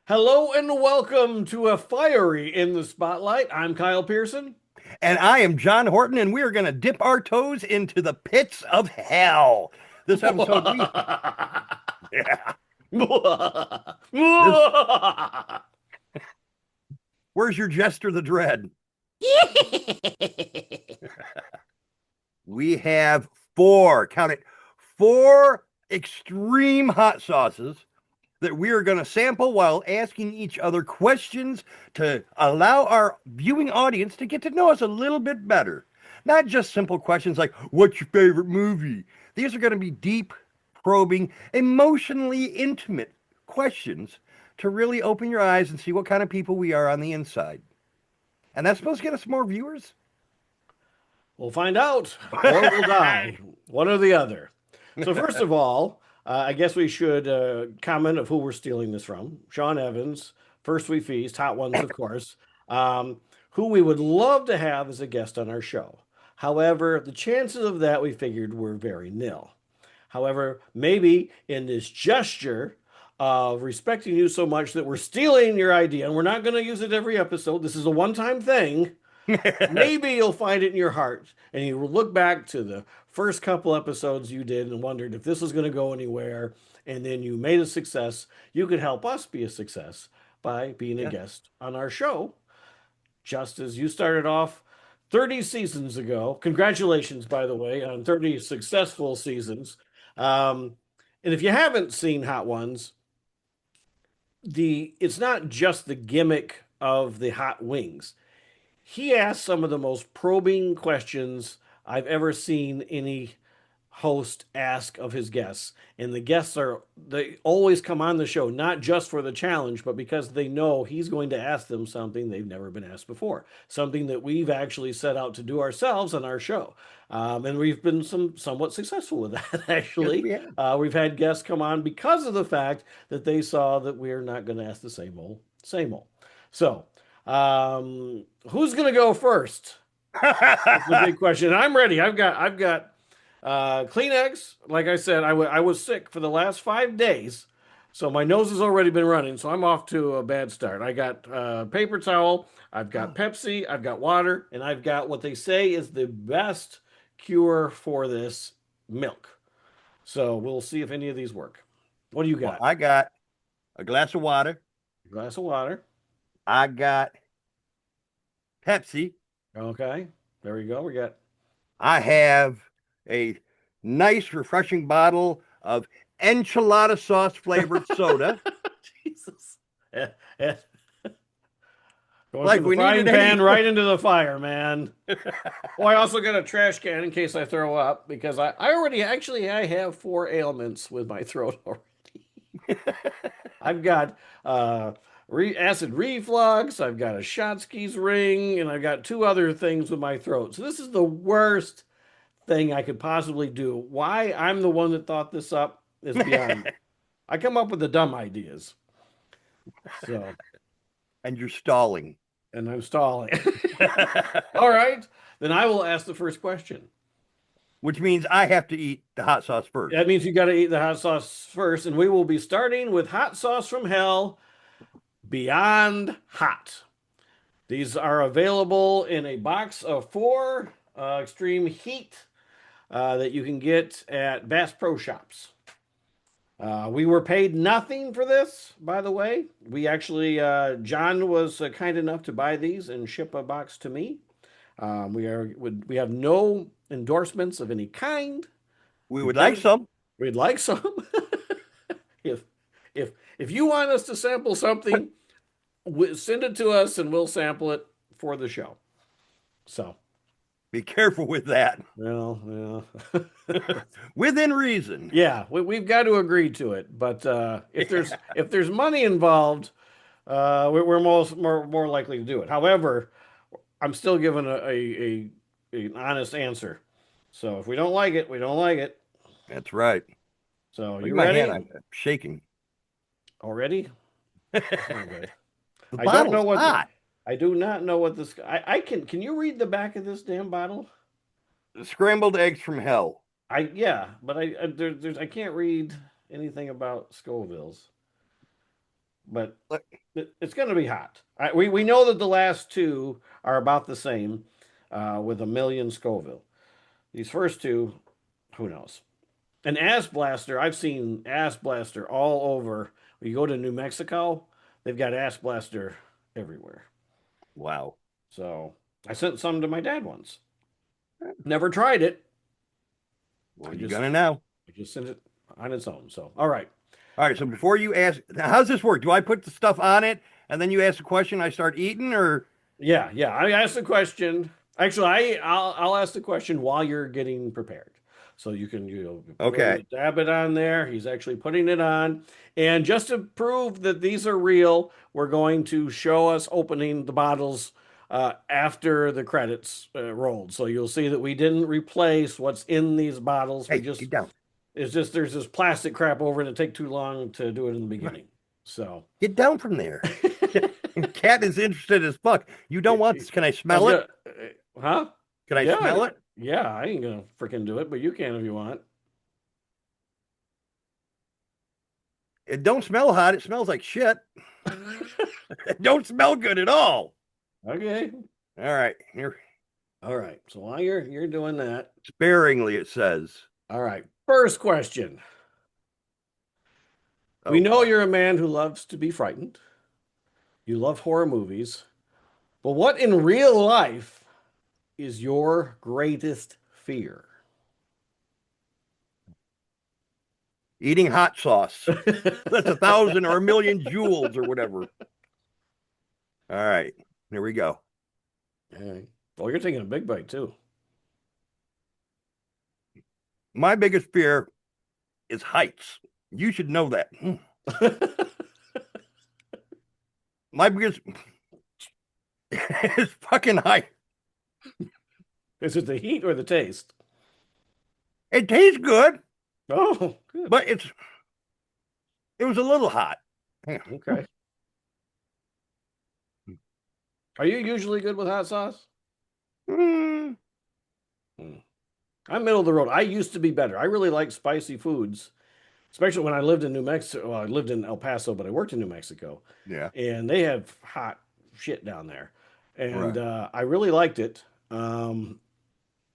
Hello and welcome to a fiery in the spotlight. I'm Kyle Pierson. And I am John Horton, and we are going to dip our toes into the pits of hell. This episode, yeah, this, where's your Jester the Dread? We have count it, four extreme hot sauces that we are going to sample while asking each other questions to allow our viewing audience to get to know us a little bit better. Not just simple questions like, what's your favorite movie? These are going to be deep, probing, emotionally intimate questions to really open your eyes and see what kind of people we are on the inside. And that's supposed to get us more viewers? We'll find out, or we'll die, one or the other. So, first of all, I guess we should comment of who we're stealing this from. Sean Evans, First We Feast, Hot Ones, of course, who we would love to have as a guest on our show. However, the chances of that we figured were very nil. However, maybe in this gesture of respecting you so much that we're stealing your idea and we're not going to use it every episode, this is a one time thing. Maybe you'll find it in your heart and you will look back to the first couple episodes you did and wondered if this was going to go anywhere. And then you made a success. You could help us be a success by being a Yeah. guest on our show, just as you started off 30 seasons ago. Congratulations, by the way, on 30 successful seasons. Um, and if you haven't seen Hot Ones, it's not just the gimmick of the hot wings. He asked some of the most probing questions I've ever seen any host ask of his guests. And the guests they always come on the show, not just for the challenge, but because they know he's going to ask them something they've never been asked before, something that we've actually set out to do ourselves on our show. And we've been somewhat successful with that, Yes, actually. we have. We've had guests come on because of the fact that they saw that we're not going to ask the same old, same old. So, who's going to go first? That's the big question. I'm ready. I've got Kleenex. Like I said, I was sick for the last 5 days, so my nose has already been running. So I'm off to a bad start. I got paper towel. I've got Pepsi. I've got water, and I've got what they say is the best cure for this, milk. So we'll see if any of these work. What do you Well, got? I got a glass of water. A glass of water. I got Pepsi. Okay. There we go. We got I have a nice, refreshing bottle of enchilada sauce flavored soda. Jesus. Eh, eh. Going Like from the we needed frying pan any. right into the fire, man. Oh, I also got a trash can in case I throw up because I already actually I have four ailments with my throat already. I've got acid reflux, I've got a Shotsky's ring, and I've got two other things with my throat. So this is the worst thing I could possibly do. Why I'm the one that thought this up is beyond me. I come up with the dumb ideas. So, And you're stalling. and I'm stalling. All right, then I will ask the first question. Which means I have to eat the hot sauce first. That means you got to eat the hot sauce first, and we will be starting with hot sauce from hell, Beyond Hot. These are available in a box of four extreme heat that you can get at Bass Pro Shops. We were paid nothing for this, by the way. We actually, John was kind enough to buy these and ship a box to me. We have no endorsements of any kind. We We've would like done. some. We'd like some. if if if you want us to sample something, send it to us and we'll sample it for the show. So, Be careful with that. well, Within reason. yeah, we've got to agree to it. But if there's money involved, we're more likely to do it. However, I'm still giving an honest answer. So if we don't like it, we don't like it. That's right. So Look you at my hand. ready? I'm shaking. Already? The Okay. I don't know bottle's what the hot. I do not know what this. I can you read the back of this damn bottle? Scrambled eggs from hell. But I can't read anything about Scovilles. but Look, it's going to be hot. We know that the last two are about the same, with a million Scoville. These first two, who knows? An ass blaster. I've seen ass blaster all over. When you go to New Mexico, they've got ass blaster everywhere. wow. So I sent some to my dad once. Never tried it. Well, I you're just gonna know. I just sent it on its own. So all right. All right. So before you ask, now, how's this work? Do I put the stuff on it and then you ask the question, I start eating, or Yeah, yeah. I asked the question. Actually, I'll ask the question while you're getting prepared. So you can go ahead okay? and dab it on there. He's actually putting it on. And just to prove that these are real, we're going to show us opening the bottles after the credits rolled. So you'll see that we didn't replace what's in these bottles. We Hey, just get down. it's just there's this plastic crap over it. It take too long to do it in the beginning. So Get down from there. Cat is interested as fuck. You don't want this. Can I I was smell it? gonna, huh? Can I Yeah, smell it? yeah. I ain't gonna freaking do it, but you can if you want. It don't smell hot. It smells like shit. It don't smell good at all. Okay. All right, here All right. So while you're doing that, sparingly it says. all right. First question. We Oh know fuck. you're a man who loves to be frightened. You love horror movies. But what in real life is your greatest fear? Eating hot sauce. That's 1,000 or 1,000,000 joules or whatever. All right, here we go. All right. Well, you're taking a big bite too. My biggest fear is heights. You should know that. My biggest is fucking height. Is it the heat or the taste? It tastes good, Oh, good. but it was a little hot. Okay. Are you usually good with hot sauce? Mm, Hmm. I'm middle of the road. I used to be better. I really like spicy foods, especially when I lived in New Mexico. Well, I lived in El Paso, but I worked in New Mexico, yeah, and they have hot shit down there, and right. I really liked it.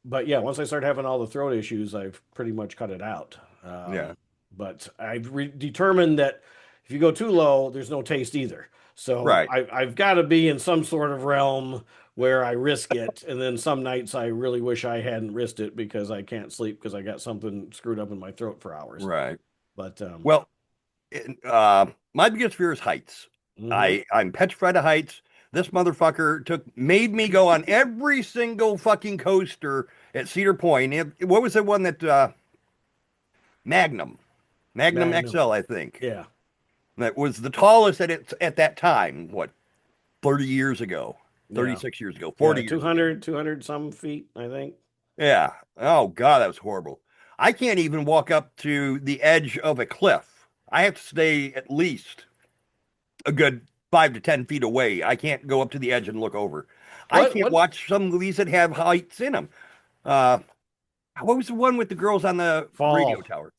But yeah, once I started having all the throat issues, I've pretty much cut it out. Yeah, But I've determined that if you go too low, there's no taste either. So right, I've got to be in some sort of realm where I risk it. And then some nights I really wish I hadn't risked it because I can't sleep because I got something screwed up in my throat for hours. right. But Well, my biggest fear is heights. mhm. I'm petrified of heights. This motherfucker made me go on every single fucking coaster at Cedar Point. What was the one that Magnum, Magnum Magnum. XL, I think. Yeah. That was the tallest at that time. What, 30 years ago, Yeah. 36 years ago, Yeah. 40 years ago. 200 some feet, I think. Yeah. Oh God, that was horrible. I can't even walk up to the edge of a cliff. I have to stay at least a good 5 to 10 feet away. I can't go up to the edge and look over. I can't What watch some movies that have heights in them. Uh, what was the one with the girls on the radio fall? tower?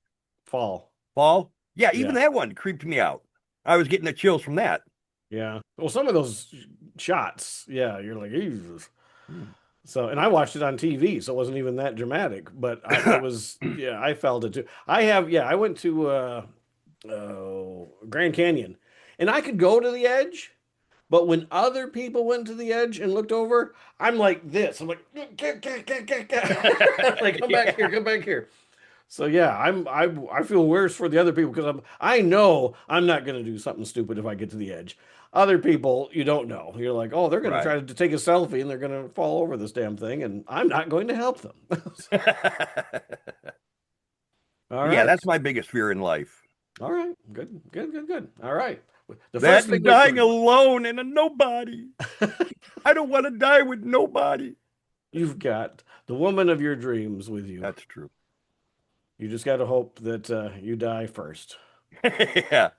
Fall. Fall? Yeah, even Yeah. that one creeped me out. I was getting the chills from that. Yeah. Well, some of those shots, yeah, you're like, Jesus. Hmm. So, and I watched it on TV, so it wasn't even that dramatic, but it was, yeah, I felt it too. I went to Grand Canyon and I could go to the edge, but when other people went to the edge and looked over, I'm like this. I'm like, like, come back here, Yeah, come back here. So yeah, I feel worse for the other people because I know I'm not going to do something stupid if I get to the edge. Other people, you don't know. You're like, oh, they're going to right. try to take a selfie and they're going to fall over this damn thing, and I'm not going to help them. All Yeah, right, that's my biggest fear in life. all right, good, good, good, good. All right, the That first and thing we dying proved, alone and a nobody. I don't want to die with nobody. you've got the woman of your dreams with you. That's true. You just got to hope that you die first. Yeah.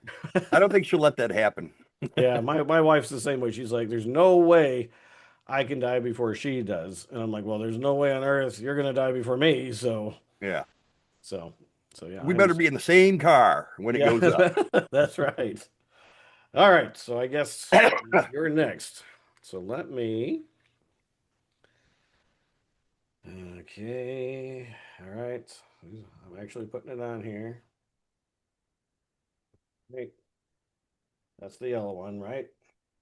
I don't think she'll let that happen. Yeah, my wife's the same way. She's like, there's no way I can die before she does. And I'm like, well, there's no way on earth you're gonna die before me. Yeah. So so yeah, We better be in the same car when it yeah, goes up. that's right. All right, so I guess you're next. So let me. Okay. All right. I'm actually putting it on here. Wait, that's the yellow one, right?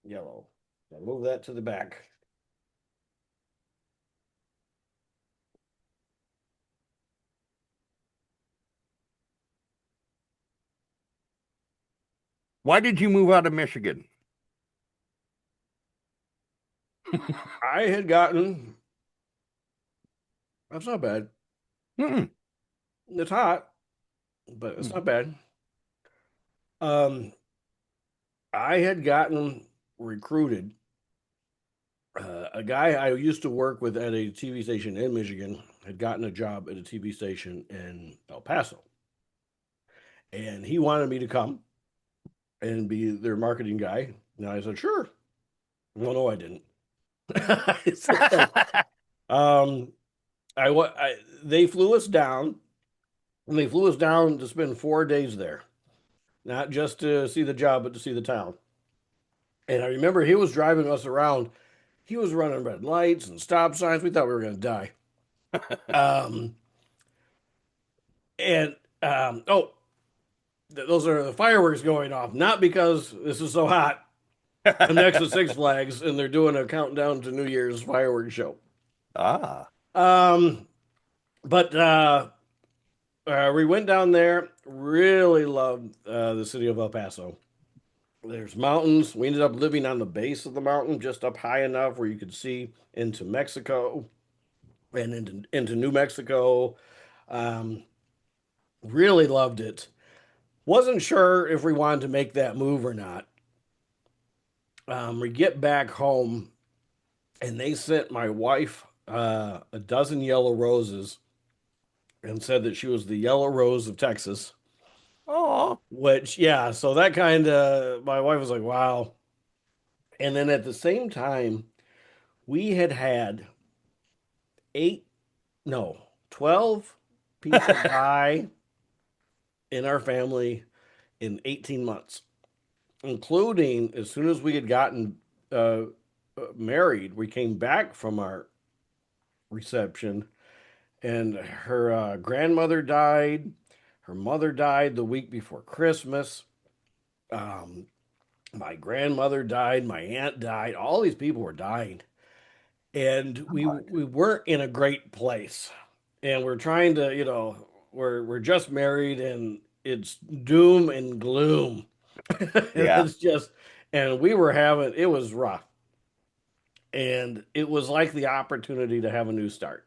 Yellow. I'll move that to the back. Why did you move out of Michigan? I had gotten, that's not bad. Mm-mm. It's hot, but it's not bad. Um, I had gotten recruited. A guy I used to work with at a TV station in Michigan had gotten a job at a TV station in El Paso, and he wanted me to come and be their marketing guy. And I said, sure. No, no, I didn't. I said, um, they flew us down, and they flew us down to spend 4 days there, not just to see the job, but to see the town. And I remember he was driving us around. He was running red lights and stop signs. We thought we were going to die. Um, and oh, those are the fireworks going off, not because this is so hot. I'm next to Six Flags, and they're doing a countdown to New Year's fireworks show. Ah, Um, but we went down there. Really loved the city of El Paso. There's mountains. We ended up living on the base of the mountain, just up high enough where you could see into Mexico and into New Mexico. Um, really loved it. Wasn't sure if we wanted to make that move or not. We get back home, and they sent my wife a dozen yellow roses and said that she was the yellow rose of Texas. oh, Which, yeah, so that kind of, my wife was like, wow. And then at the same time, we had had eight, no, 12 people die in our family in 18 months, including as soon as we had gotten married, we came back from our reception, and her grandmother died. Her mother died the week before Christmas. Um, my grandmother died. My aunt died. All these people were dying, and we weren't in a great place. And we're trying to, we're just married, and it's doom and gloom. And yeah. it's just, and we were having it was rough, and it was like the opportunity to have a new start.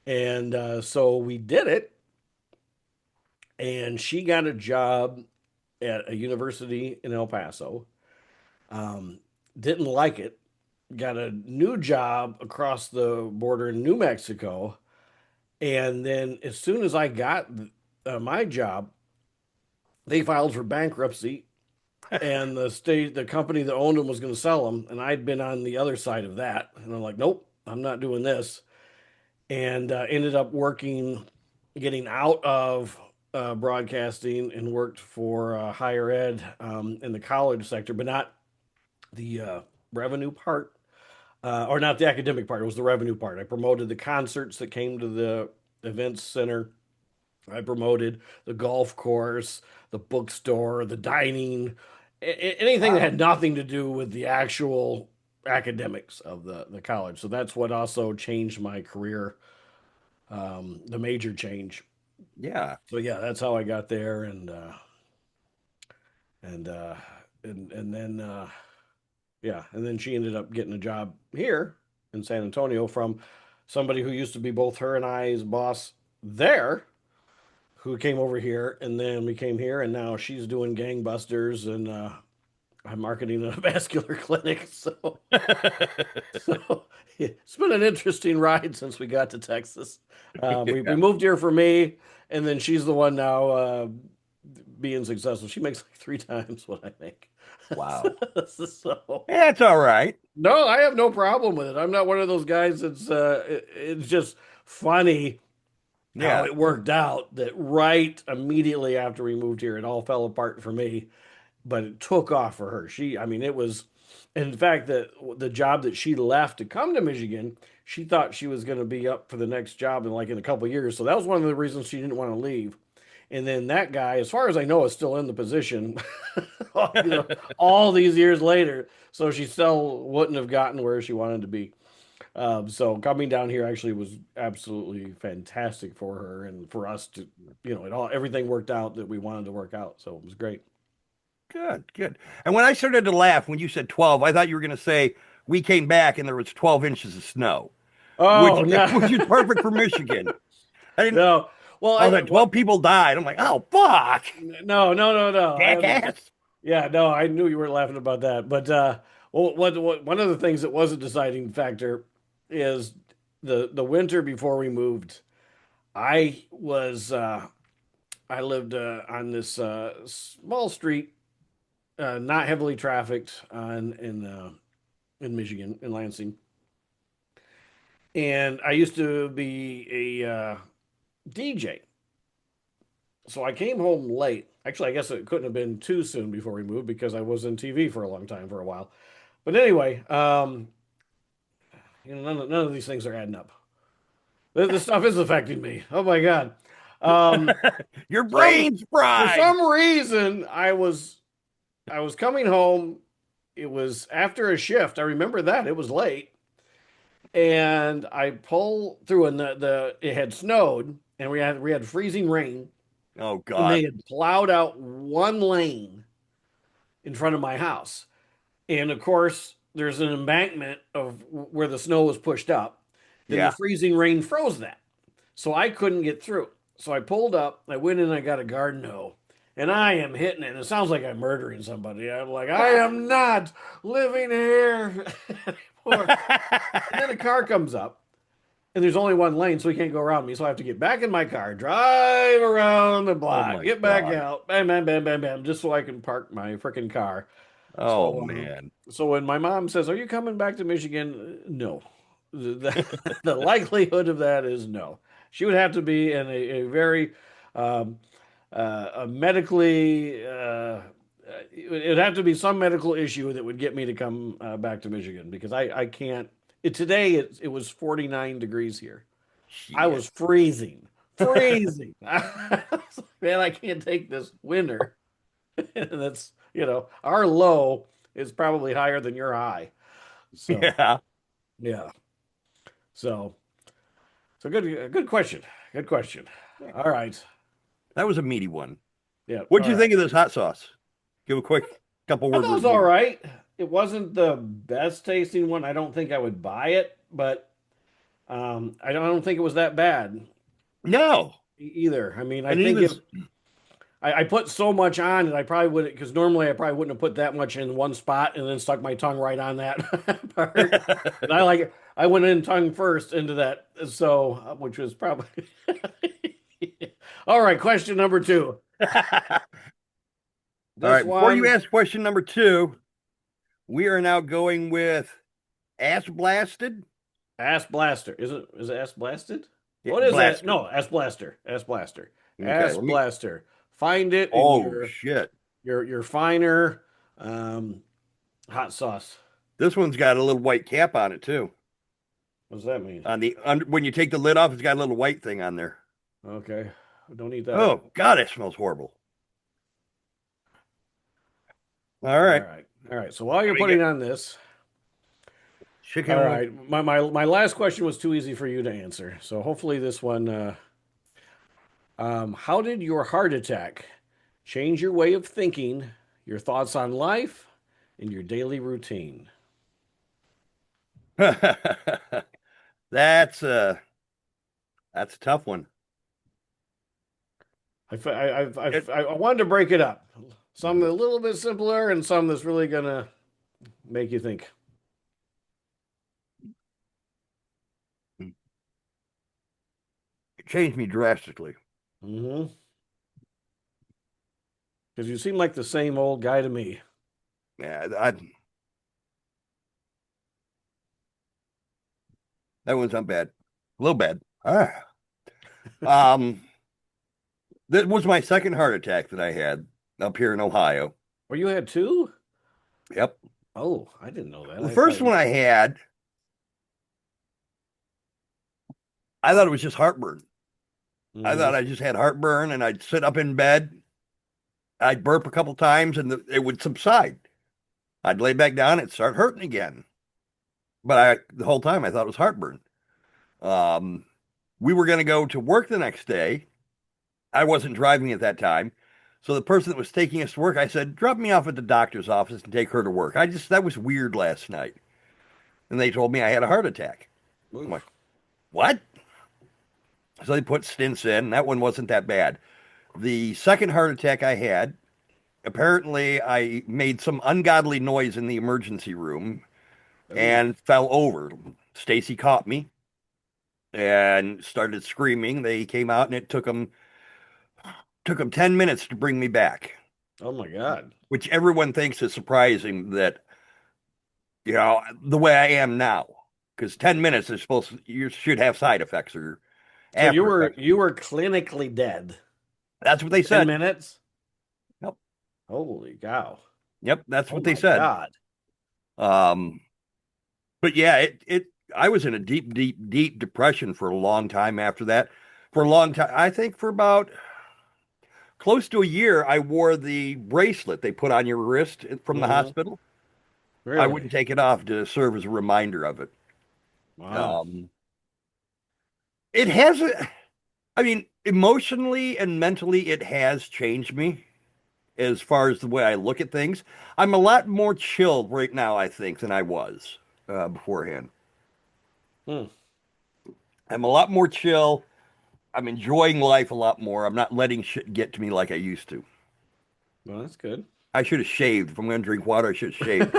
And so we did it, and she got a job at a university in El Paso. Um, didn't like it. Got a new job across the border in New Mexico. And then as soon as I got my job, they filed for bankruptcy, and the company that owned them was going to sell them. And I'd been on the other side of that. And I'm like, nope, I'm not doing this. And ended up getting out of broadcasting, and worked for higher ed in the college sector, but not the revenue part, or not the academic part. It was the revenue part. I promoted the concerts that came to the events center. I promoted the golf course, the bookstore, the dining, anything that Wow. had nothing to do with the actual academics of the college. So that's what also changed my career, the major change. Yeah. So yeah, that's how I got there, and uh, and then yeah, and then she ended up getting a job here in San Antonio from somebody who used to be both her and I's boss there, who came over here, and then we came here, and now she's doing gangbusters, and I'm marketing a vascular clinic. So it's been an interesting ride since we got to Texas. We Yeah. moved here for me, and then she's the one now being successful. She makes like 3 times what I make. Wow. So That's all right. no, I have no problem with it. I'm not one of those guys that's it's just funny how Yeah. it worked out that right immediately after we moved here, it all fell apart for me. but it took off for her. I mean, it was, in fact, the job that she left to come to Michigan, she thought she was going to be up for the next job in a couple of years. So that was one of the reasons she didn't want to leave. And then that guy, as far as I know, is still in the position, all these years later. So she still wouldn't have gotten where she wanted to be. So coming down here actually was absolutely fantastic for her and for us to, everything worked out that we wanted to work out. So it was great. Good, good. And when I started to laugh when you said 12, I thought you were going to say we came back and there was 12 inches of snow, which Oh no, which is perfect for Michigan. I didn't. no. Well, I was like, what? 12 people died. I'm like, oh fuck, No, no, no, no. I understand. jackass. Yeah, no, I knew you were laughing about that. But one of the things that was a deciding factor is the winter before we moved. I was I lived on this small street, not heavily trafficked, in Michigan, in Lansing, and I used to be a DJ. So I came home late. Actually, I guess it couldn't have been too soon before we moved because I was in TV for a long time for a while. But anyway, none of these things are adding up. This stuff is affecting me. Oh my God. Um, Your some brain's for fried. some reason I was coming home. It was after a shift. I remember that it was late, and I pull through, and the it had snowed, and we had freezing rain, Oh and they God. had plowed out one lane in front of my house. And of course, there's an embankment of where the snow was pushed up. Then the Yeah. freezing rain froze that. So I couldn't get through. So I pulled up, I went in, and I got a garden hoe. And I am hitting it. And it sounds like I'm murdering somebody. I'm like, I am not living here anymore. And then a car comes up, and there's only one lane, so he can't go around me. So I have to get back in my car, drive around the Oh block, my get back God. out, bam, bam, bam, bam, bam, just so I can park my freaking car. Oh So, man. so when my mom says, "Are you coming back to Michigan?" No, the likelihood of that is no. She would have to be in a very um, a medically. It'd have to be some medical issue that would get me to come back to Michigan because I can't. Today it was 49 degrees here. I Shit. was freezing, freezing. Man, I can't take this winter. And that's, our low is probably higher than your high. So, Yeah. yeah. So, so good question. Good question. All right. That was a meaty one. Yeah. What'd All you right. think of this hot sauce? Give a quick couple I word thought it was all review. right. It wasn't the best tasting one. I don't think I would buy it, but I don't think it was that bad No. either. I mean, I And think even if I put so much on it, I probably would because normally I probably wouldn't have put that much in one spot and then stuck my tongue right on that part. And I like it. I went in tongue first into that, so which was probably all right. Question number two. All This right, before you one, ask question number two, we are now going with Ass Blasted. Ass Blaster. Is it Ass Blasted? Yeah, What is that? Blaster. No, Ass Blaster. Ass Blaster. Okay, Ass let me. Blaster. Find it in Oh your shit. your finer um, hot sauce. This one's got a little white cap on it too. What does that mean? On the under, when you take the lid off, it's got a little white thing on there. Okay, don't eat that. Oh God, it smells horrible. All All right. right. All right. So while Let you're me get putting on this, all chicken. right. My last question was too easy for you to answer. So hopefully this one how did your heart attack change your way of thinking, your thoughts on life, and your daily routine? That's a that's a tough one. I wanted to break it up. Some a little bit simpler and some that's really gonna make you think. It changed me drastically. Mm-hmm. Because you seem like the same old guy to me. Yeah, that one's not bad. A little bad. Ah. Um, that was my second heart attack that I had up here in Ohio. Or you had two? Yep. Oh, I didn't know that. The I first thought one you. I had, I thought it was just heartburn. I Hmm. thought I just had heartburn, and I'd sit up in bed, I'd burp a couple times, and it would subside. I'd lay back down, it'd start hurting again. But the whole time I thought it was heartburn. Um, we were going to go to work the next day. I wasn't driving at that time. So the person that was taking us to work, I said, drop me off at the doctor's office and take her to work. That was weird last night. And they told me I had a heart attack. I'm like, Oof. what? So they put stents in, and that one wasn't that bad. The second heart attack I had, apparently I made some ungodly noise in the emergency room Oh, and fell over. Stacy caught me and started screaming. They came out and it took them 10 minutes to bring me back, oh my God. which everyone thinks is surprising that, the way I am now. Because 10 minutes is you should have side effects or So you after were effects. you were clinically dead That's what in they 10 said. minutes? Yep. Holy cow. Yep. That's Oh what they my said. God. Um, but yeah, I was in a deep, deep, deep depression for a long time after that. For a long time, I think for about close to a year, I wore the bracelet they put on your wrist from the Hmm. hospital. I Really? wouldn't take it off to serve as a reminder of it. Wow. Um, it has, I mean, emotionally and mentally, it has changed me as far as the way I look at things. I'm a lot more chilled right now, I think, than I was beforehand. Hmm. I'm a lot more chill. I'm enjoying life a lot more. I'm not letting shit get to me like I used to. Well, that's good. I should have shaved. If I'm going to drink water, I should have shaved.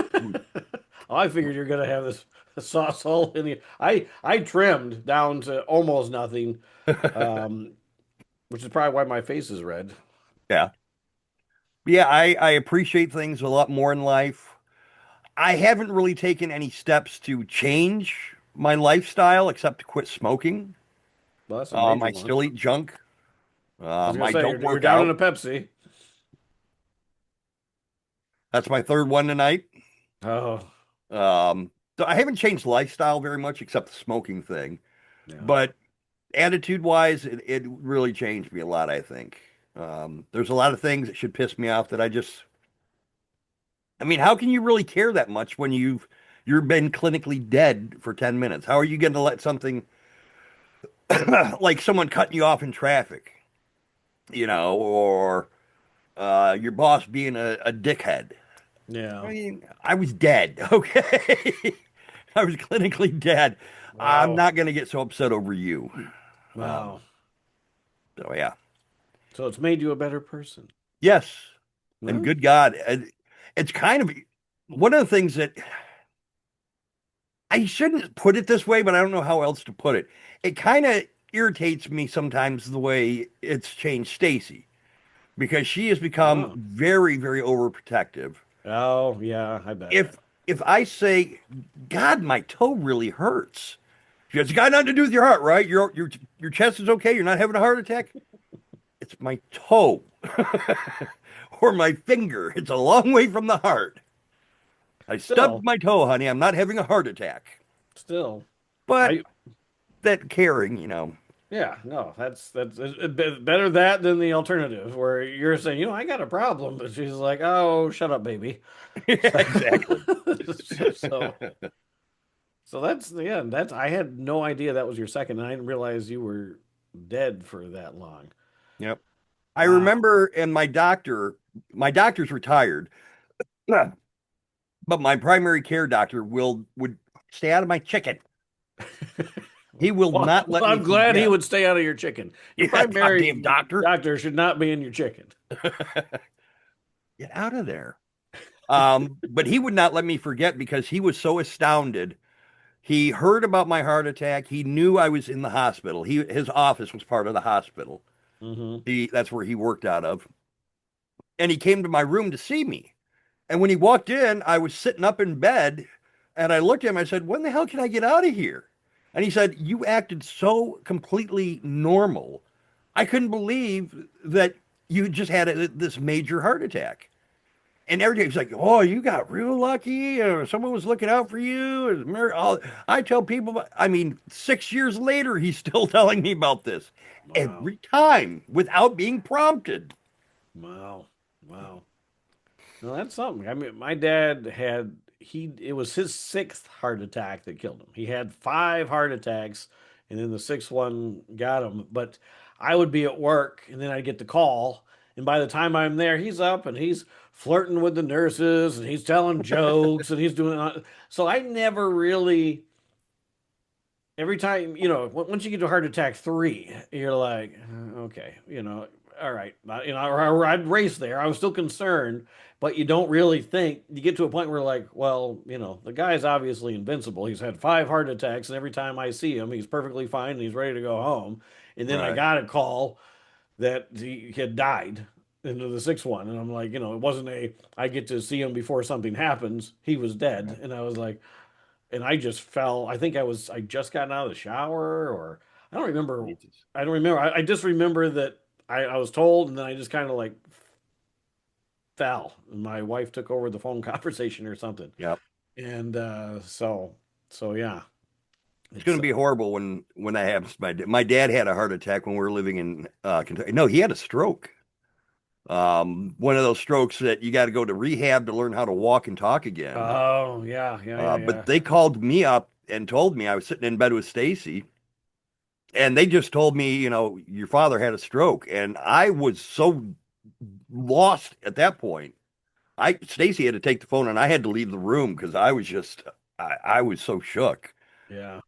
Oh, I figured you're gonna have this sauce all in the. I trimmed down to almost nothing, um, which is probably why my face is red. Yeah. Yeah, I appreciate things a lot more in life. I haven't really taken any steps to change my lifestyle except to quit smoking. Well, that's a major I one. still eat junk. I was gonna I say don't you're work down in out. a Pepsi. That's my third one tonight. Oh, Um, so I haven't changed lifestyle very much except the smoking thing. yeah. But attitude wise, it really changed me a lot, I think. There's a lot of things that should piss me off that I mean, how can you really care that much when you've been clinically dead for 10 minutes? How are you going to let something like someone cutting you off in traffic, or your boss being a dickhead? I Yeah. mean, I was dead, okay? I was clinically dead. I'm Wow. not going to get so upset over you. Um, Wow. so yeah. So it's made you a better person. Yes. And No? good God, it's kind of one of the things that I shouldn't put it this way, but I don't know how else to put it. It kind of irritates me sometimes the way it's changed Stacy because she has become Oh. very, very overprotective. Oh, yeah, I bet. If I say, God, my toe really hurts, she goes, it's got nothing to do with your heart, right? Your chest is okay. You're not having a heart attack. It's my toe or my finger. It's a long way from the heart. I stubbed Still, my toe, honey. I'm not having a heart attack. still. But I that caring. Yeah, no, that's better that than the alternative where you're saying, I got a problem, but she's like, "Oh, shut up, baby." Yeah, exactly. So, so that's I had no idea that was your second, and I didn't realize you were dead for that long. Yep. I Wow. remember, and my doctor's retired, but my primary care doctor would stay out of my chicken. He will Well, not let me I'm glad he forget. would stay out of your chicken. Your Yeah, goddamn primary doctor. doctor should not be in your chicken. Get out of there. But he would not let me forget because he was so astounded. He heard about my heart attack. He knew I was in the hospital. His office was part of the hospital. Hmm. That's where he worked out of. And he came to my room to see me. And when he walked in, I was sitting up in bed and I looked at him. I said, when the hell can I get out of here? And he said, you acted so completely normal. I couldn't believe that you just had this major heart attack. And everybody's like, "Oh, you got real lucky. Someone was looking out for you." I tell people, I mean, 6 years later, he's still telling me about this Wow. every time without being prompted. Wow. Wow. Well, that's something. I mean, my dad had it was his sixth heart attack that killed him. He had five heart attacks, and then the sixth one got him. But I would be at work, and then I'd get the call, and by the time I'm there, he's up and he's flirting with the nurses, and he's telling jokes, and he's doing. So I never really. Every time, once you get to heart attack three, you're like, okay, all right, or I'd race there. I was still concerned, but you don't really think. You get to a point where, like, well, the guy's obviously invincible. He's had five heart attacks, and every time I see him, he's perfectly fine and he's ready to go home. And then I Right. got a call that he had died into the sixth one, and I'm like, it wasn't I get to see him before something happens. He was dead, and I was like, and I just fell. I just gotten out of the shower, or I don't remember. Jesus. I don't remember. I just remember that I was told, and then I just kind of like fell, and my wife took over the phone conversation or something, Yep. and so yeah, It's going it's to be horrible when that happens. My dad had a heart attack when we were living in Kentucky. No, he had a stroke. One of those strokes that you got to go to rehab to learn how to walk and talk again. oh yeah, yeah, yeah, But yeah, they called me up and told me I was sitting in bed with Stacy, and they just told me, your father had a stroke, and I was so lost at that point. I Stacy had to take the phone, and I had to leave the room because I was so shook. yeah,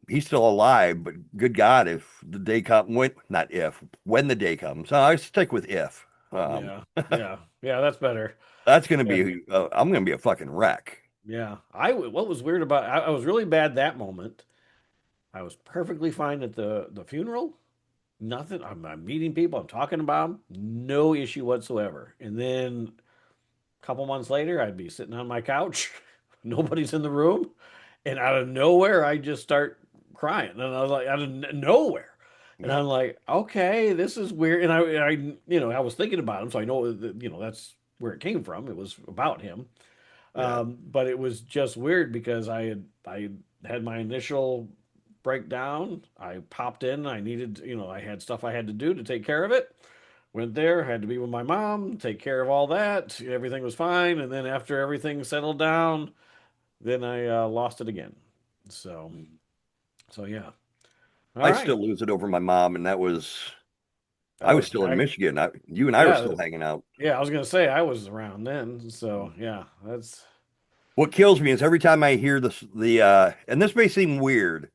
He's still alive, but good God, if the day comes, not if, when the day comes, I stick with if. yeah, yeah, yeah. That's better. That's gonna Yeah, be, I'm gonna be a fucking wreck. yeah. What was weird about I was really bad that moment. I was perfectly fine at the funeral. Nothing. I'm meeting people. I'm talking about them. No issue whatsoever. And then a couple months later, I'd be sitting on my couch. Nobody's in the room. And out of nowhere, I just start crying. And I was like, out of nowhere. And Yep. I'm like, okay, this is weird. And I was thinking about him. So I know that, that's where it came from. It was about him. Yeah. But it was just weird because I had my initial breakdown. I popped in. I needed, I had stuff I had to do to take care of it. Went there, had to be with my mom, take care of all that. Everything was fine, and then after everything settled down, then I lost it again. So, so yeah. All I right. still lose it over my mom, and I That was was still in I. Michigan. You and I were Yeah, still hanging out. yeah. I was gonna say I was around then. So yeah, that's What kills me is every time I hear and this may seem weird,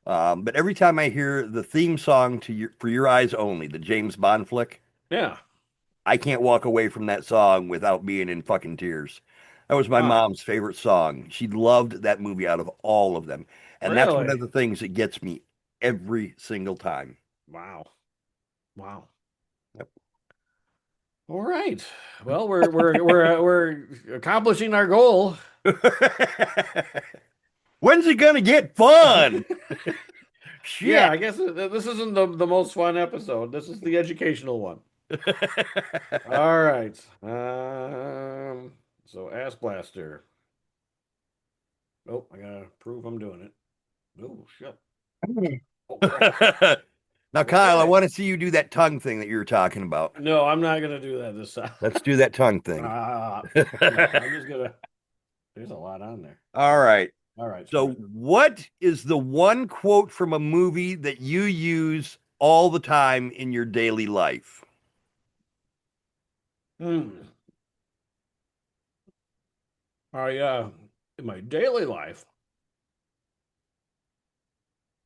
but every time I hear the theme song to For Your Eyes Only, the James Bond flick, yeah. I can't walk away from that song without being in fucking tears. That was my Wow. mom's favorite song. She loved that movie out of all of them. And that's one Really? of the things that gets me every single time. Wow. Wow. Yep. All right. Well, we're accomplishing our goal. When's it gonna get fun? Yeah, Shit. I guess this isn't the most fun episode. This is the educational one. All right. So Ass Blaster. Oh, I gotta prove I'm doing it. Oh shit. Oh crap. Now, Kyle, I Okay. want to see you do that tongue thing that you were talking about. No, I'm not gonna do that this time. Let's do that tongue thing. No, I'm just gonna. There's a lot on there. All right. All right, So, screw it. what is the one quote from a movie that you use all the time in your daily life? Hmm. In my daily life,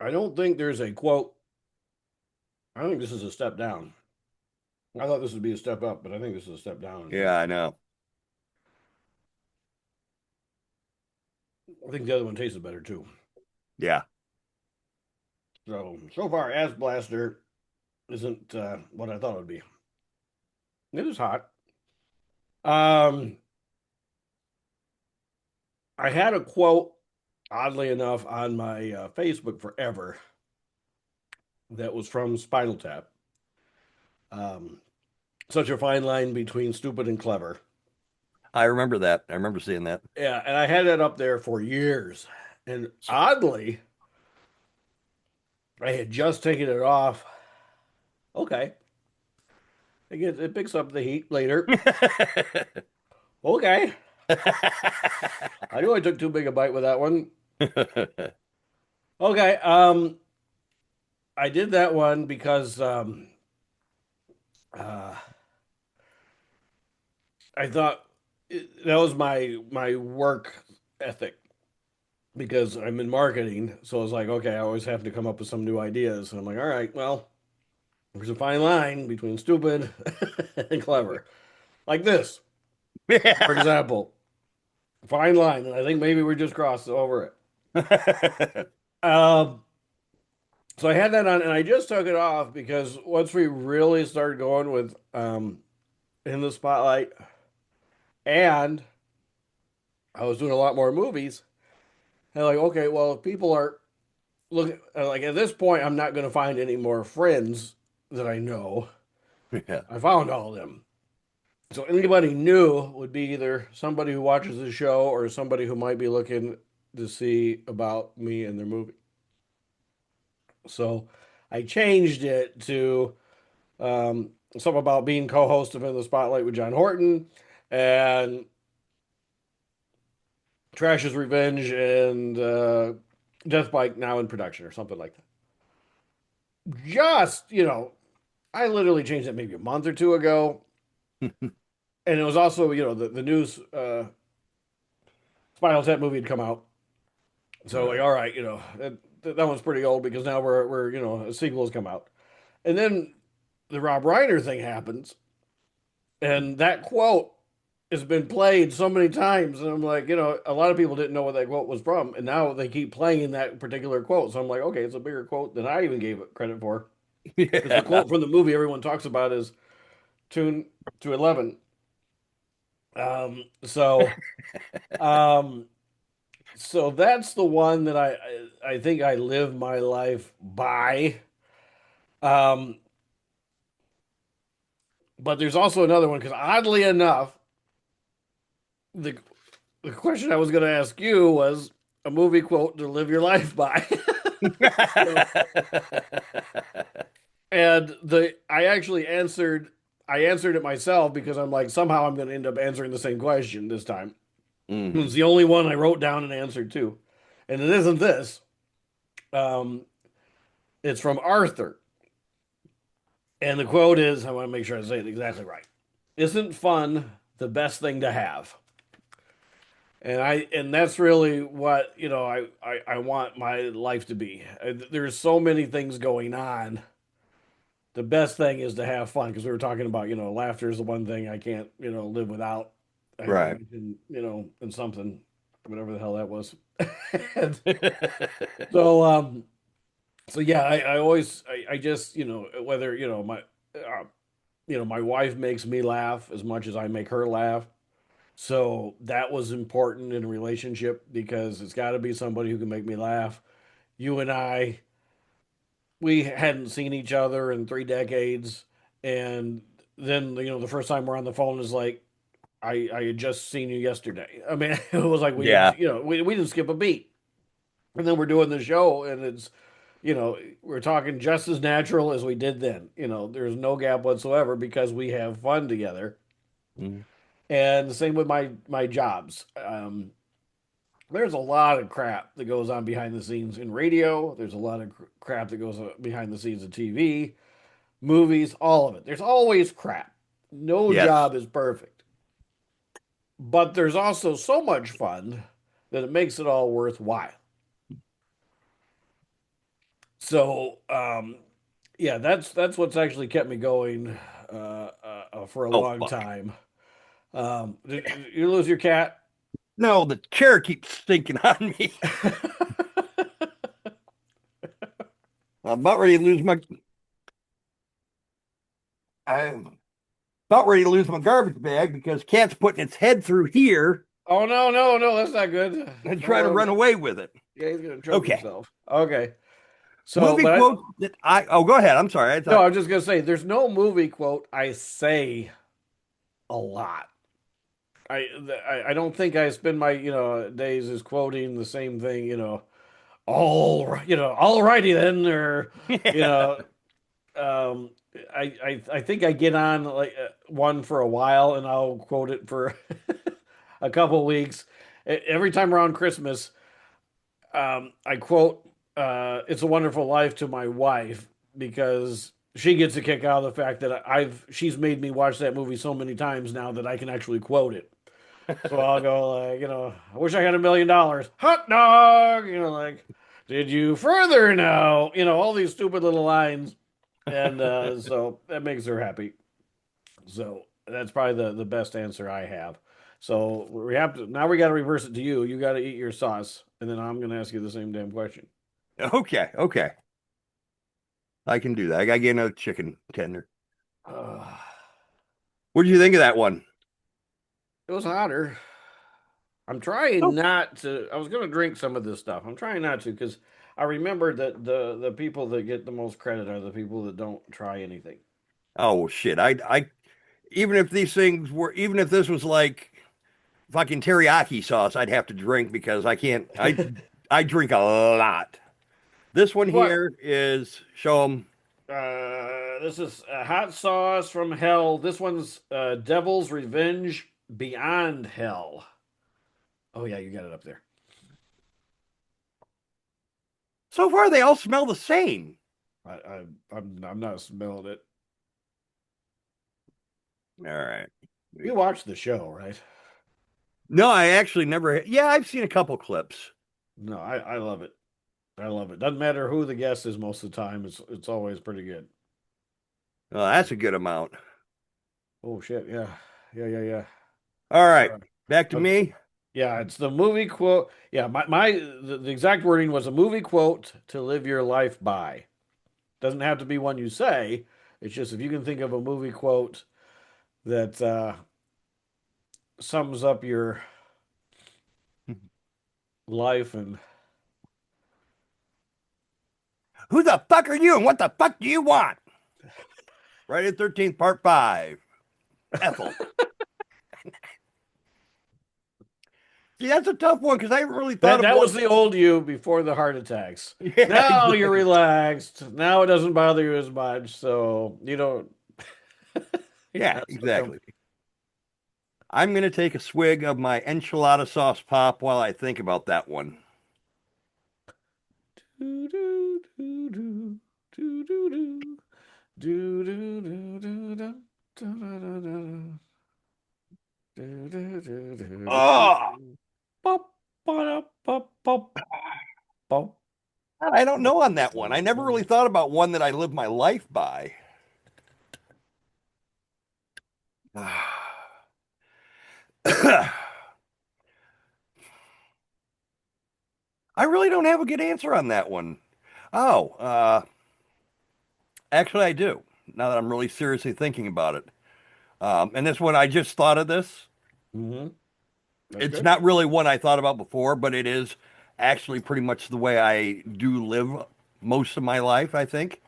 I don't think there's a quote. I think this is a step down. I thought this would be a step up, but I think this is a step down in here. Yeah, I know. I think the other one tasted better too. Yeah. So far, Ass Blaster isn't what I thought it would be. It is hot. Um, I had a quote, oddly enough, on my Facebook forever that was from Spinal Tap. Um, Such a fine line between stupid and clever. I remember that. I remember seeing that. Yeah, and I had that up there for years. And oddly, I had just taken it off. Okay. It picks up the heat later. Okay. I knew I took too big a bite with that one. Okay. I did that one because uh I thought that was my work ethic because I'm in marketing. So I was like, okay, I always have to come up with some new ideas. And I'm like, all right, well, there's a fine line between stupid and clever. Like this, for Yeah. example, fine line. And I think maybe we just crossed over it. Um, so I had that on and I just took it off because once we really started going with in the spotlight and I was doing a lot more movies, and like, okay, well, if people are looking like at this point, I'm not going to find any more friends that I know. Yeah. I found all of them. So anybody new would be either somebody who watches the show or somebody who might be looking to see about me and their movie. So I changed it to something about being co-host of In the Spotlight with John Horton and Trash's Revenge and Death Bike now in production or something like that. Just, I literally changed it maybe a month or two ago. And it was also, the news Spinal Tap movie had come out. So like, Right. all right, that one's pretty old because now we're a sequel has come out. And then the Rob Reiner thing happens, and that quote has been played so many times, and I'm like, a lot of people didn't know what that quote was from, and now they keep playing that particular quote. So I'm like, okay, it's a bigger quote than I even gave it credit for. Because the Yeah. quote from the movie everyone talks about is tune to 11. Um, so um, so that's the one that I think I live my life by. Um, but there's also another one because oddly enough, the the question I was going to ask you was a movie quote to live your life by. So, and the I actually answered I answered it myself because I'm like somehow I'm going to end up answering the same question this time. It was Hmm. the only one I wrote down and answered to, and it isn't this. Um, it's from Arthur, and the quote is I want to make sure I say it exactly right. Isn't fun the best thing to have? And that's really what I want my life to be. There's so many things going on. The best thing is to have fun because we were talking about laughter is the one thing I can't live without. I think I Right. mentioned in something whatever the hell that was. And so so yeah I always I just whether my wife makes me laugh as much as I make her laugh. So that was important in a relationship because it's got to be somebody who can make me laugh. You and we hadn't seen each other in 3 decades, and then the first time we're on the phone is like I had just seen you yesterday. I mean, it was like we didn't Yeah. we didn't skip a beat, and then we're doing the show, and it's we're talking just as natural as we did then. There's no gap whatsoever because we have fun together, Mhm. and the same with my jobs. There's a lot of crap that goes on behind the scenes in radio. There's a lot of crap that goes behind the scenes of TV, movies, all of it. There's always crap. No Yes. job is perfect. But there's also so much fun that it makes it all worthwhile. So, yeah, that's what's actually kept me going for a Oh, long fuck. time. Did you lose your cat? No, the chair keeps stinking on me. I'm about ready to lose my. I'm about ready to lose my garbage bag because cat's putting its head through here Oh no, no, no, that's not good. and Don't try to let him. run away with it. Yeah, he's gonna choke Okay. himself. Okay. So, Movie but I, quote that I. Oh, go ahead. I'm sorry. I no, thought. I was just gonna say, there's no movie quote I say a lot. I don't think I spend my days as quoting the same thing. All right, all righty then, or you Yeah. know, um, I think I get on like one for a while, and I'll quote it for a couple weeks. Every time around Christmas, I quote "It's a Wonderful Life" to my wife because she gets a kick out of the fact that she's made me watch that movie so many times now that I can actually quote it. So I'll go like, I wish I had $1 million. Hot dog, like, did you further know? All these stupid little lines, and so that makes her happy. So that's probably the best answer I have. So we have to now we got to reverse it to you. You got to eat your sauce, and then I'm going to ask you the same damn question. Okay, okay. I can do that. I gotta get another chicken tender. Uh, What did you think of that one? it was hotter. I'm trying Oh, not to. I was going to drink some of this stuff. I'm trying not to because I remember that the people that get the most credit are the people that don't try anything. oh shit. Even if even if this was like fucking teriyaki sauce, I'd have to drink because I can't. I drink a lot. This one What? here is show them. This is hot sauce from hell. This one's Devil's Revenge Beyond Hell. Oh yeah, you got it up there. So far, they all smell the same. I'm not smelling it. All right. You watched the show, right? No, I actually never. Yeah, I've seen a couple clips. No, I love it. I love it. Doesn't matter who the guest is most of the time. It's always pretty good. Oh, that's a good amount. Oh shit, yeah, yeah. All right, Uh, back to uh, me. yeah, it's the movie quote. Yeah, the exact wording was a movie quote to live your life by. Doesn't have to be one you say. It's just if you can think of a movie quote that sums up your life and Who the fuck are you, and what the fuck do you want? Friday the 13th, Part 5. Ethel. See, that's a tough one because I haven't really thought that of that one. was the old you before the heart attacks. Yeah, Now you're exactly. relaxed. Now it doesn't bother you as much, so you don't. Yeah, Yeah, so exactly. I'm going to take a swig of my enchilada sauce pop while I think about that one. do do do do do do do do do do do do do do do do Oh, do. Pop, ba pop, pop, pop. I don't know on that one. I never really thought about one that I live my life by. I really don't have a good answer on that one. Oh, actually, I do. Now that I'm really seriously thinking about it. And this one, I just thought of this. Mm-hmm. That's It's good. not really one I thought about before, but it is actually pretty much the way I do live most of my life, I think.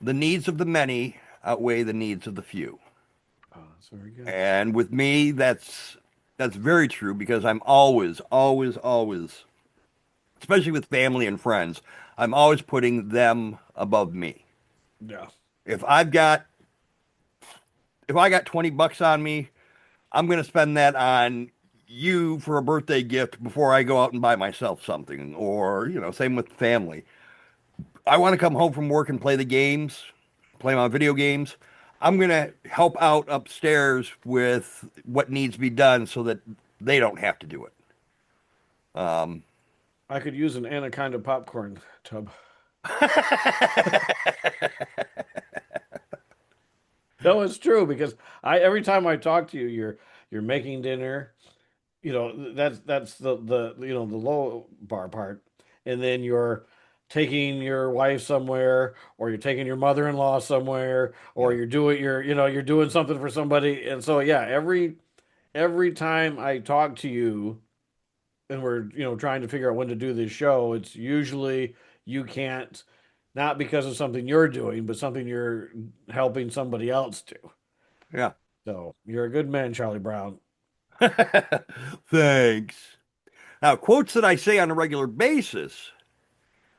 The needs of the many outweigh the needs of the few. Oh, that's very good. And with me, that's very true because I'm always, especially with family and friends, I'm always putting them above me. Yeah. If I've got if I got $20 on me, I'm going to spend that on you for a birthday gift before I go out and buy myself something. Or, same with family. I want to come home from work and play the games, play my video games. I'm going to help out upstairs with what needs to be done so that they don't have to do it. Um, I could use an anaconda popcorn tub. No, it's true because I every time I talk to you, you're making dinner. That's the low bar part, and then you're taking your wife somewhere, or you're taking your mother-in-law somewhere, or yeah. you're doing something for somebody, and so yeah, every time I talk to you, and we're trying to figure out when to do this show, it's usually you can't, not because of something you're doing, but something you're helping somebody else do. Yeah. So you're a good man, Charlie Brown. Thanks. Now, quotes that I say on a regular basis,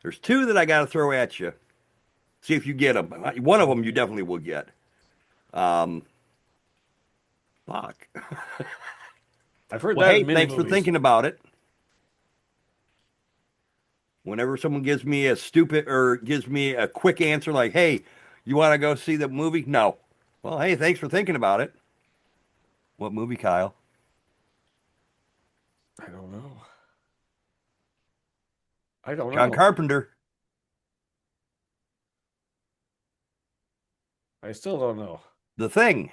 there's two that I got to throw at you. See if you get them. One of them you definitely will get. Um, fuck. I've heard Well, that hey, in many thanks for movies. thinking about it. Whenever someone gives me a stupid or gives me a quick answer like, hey, you want to go see the movie? No. Well, hey, thanks for thinking about it. What movie, Kyle? I don't know. I don't John know. Carpenter. I still don't know. The Thing.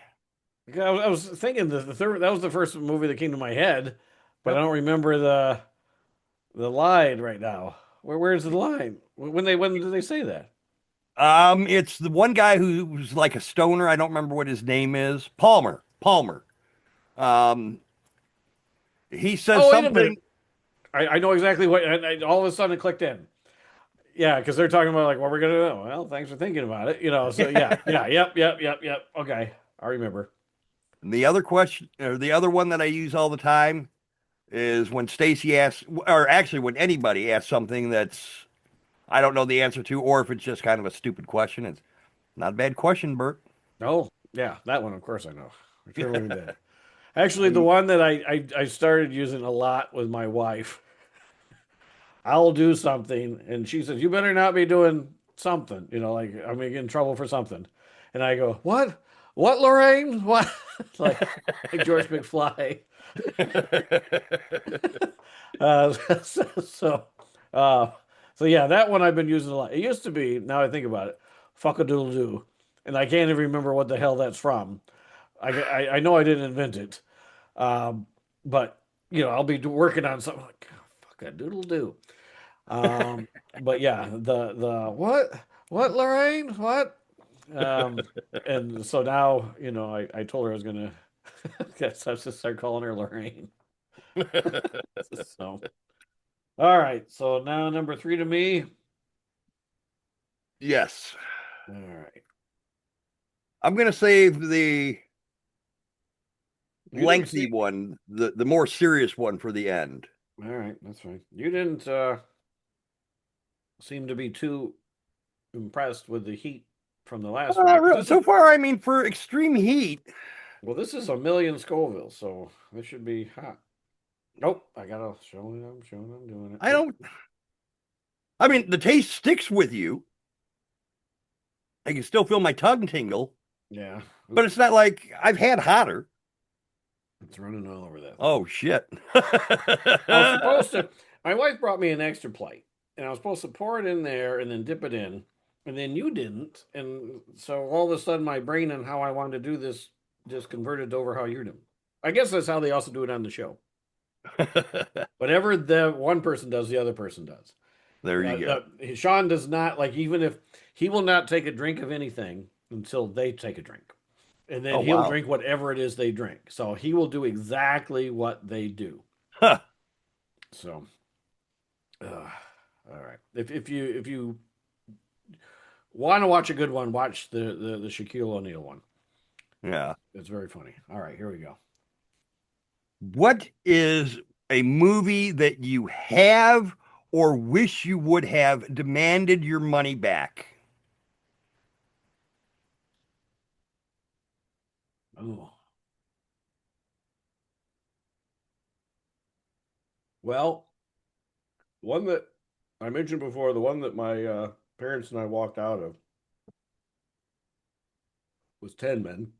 I was thinking the third that was the first movie that came to my head, but I Yep. don't remember the line right now. Where's the line? When did they say that? It's the one guy who's like a stoner. I don't remember what his name is. Palmer. Palmer. Um, he says Oh, wait a minute. something. I know exactly what. All of a sudden, it clicked in. Yeah, because they're talking about like what we're gonna do. Well, thanks for thinking about it. So yeah, yeah, yep. Okay, I remember. The other question, or the other one that I use all the time, is when Stacy asks, or actually when anybody asks something that's I don't know the answer to, or if it's just kind of a stupid question. It's not a bad question, Bert. Oh, yeah, that one, of course, I know. Whichever one you did. Actually, the I, one that I started using a lot with my wife. I'll do something, and she says, "You better not be doing something." Like I'm gonna get in trouble for something, and I go, "What? What, Lorraine? What?" like George McFly. Uh, so, so, uh, so yeah, that one I've been using a lot. It used to be, now I think about it, fuck a doodle doo, and I can't even remember what the hell that's from. I know I didn't invent it, um, but I'll be working on something like fuck a doodle doo. But yeah, the what Lorraine what and so now I told her I was gonna guess I was just start calling her Lorraine. So all right, so now number three to me. yes, All right, I'm gonna save the you didn't lengthy see. one, the more serious one for the end. All right, that's fine. You didn't seem to be too impressed with the heat from the last one because this is So far, I mean, for extreme heat, well, this is a million Scoville, so this should be hot. Nope, I gotta show it, I'm doing it. I Nope. don't. I mean, the taste sticks with you. I can still feel my tongue tingle, Yeah. but Oops. it's not like I've had hotter. It's running all over that thing. Oh shit! I was supposed to. My wife brought me an extra plate, and I was supposed to pour it in there and then dip it in, and then you didn't, and so all of a sudden my brain and how I wanted to do this just converted over how you're doing. I guess that's how they also do it on the show. Whatever the one person does, the other person does. There you go. Sean does not like even if he will not take a drink of anything until they take a drink. And then Oh he'll wow. drink whatever it is they drink. So he will do exactly what they do. Huh. So, all right. If you want to watch a good one, watch the Shaquille O'Neal one. Yeah. It's very funny. All right, here we go. What is a movie that you have or wish you would have demanded your money back? Oh, well, one that I mentioned before, the one that my parents and I walked out of was Ten Men,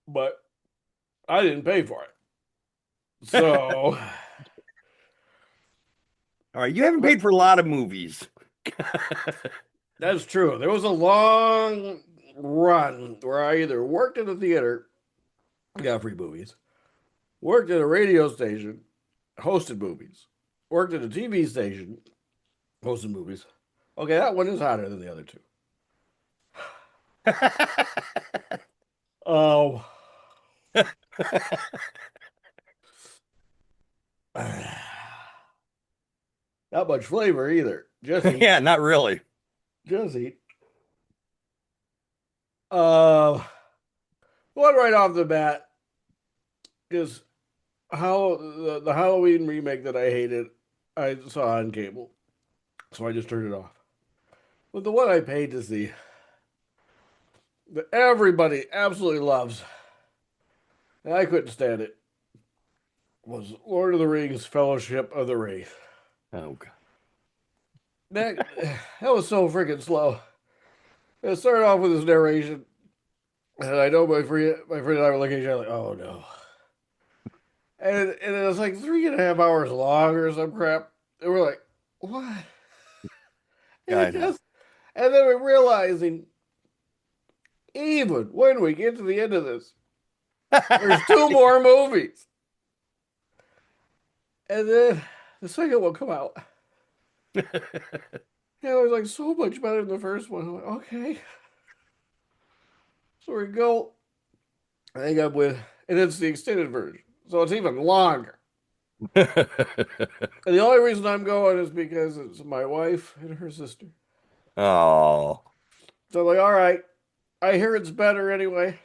but I didn't pay for it. So, All right, you haven't but paid for a lot of movies. that's true. There was a long run where I either worked at a theater, got free movies, worked at a radio station, hosted movies, worked at a TV station, hosted movies. Okay, that one is hotter than the other two. Oh, not much flavor either. Just eat, Yeah, not really. just eat. Uh, one right off the bat. Because how the Halloween remake that I hated, I saw on cable, so I just turned it off. But the one I paid to see, that everybody absolutely loves, and I couldn't stand it, was Lord of the Rings: Fellowship of the Ring. Oh God. That that was so freaking slow. It started off with this narration, and I know my friend and I were looking at each other like, "Oh no!" And it was like 3.5 hours long or some crap. And we're like, "What?" And I it know. just, and then we're realizing, even when we get to the end of this, there's two more movies, and then the second will come out. Yeah, it was like so much better than the first one. I'm like, okay, so we go. I think I'm with, and it's the extended version, so it's even longer. And the only reason I'm going is because it's my wife and her sister. Oh, So I'm like, all right, I hear it's better anyway.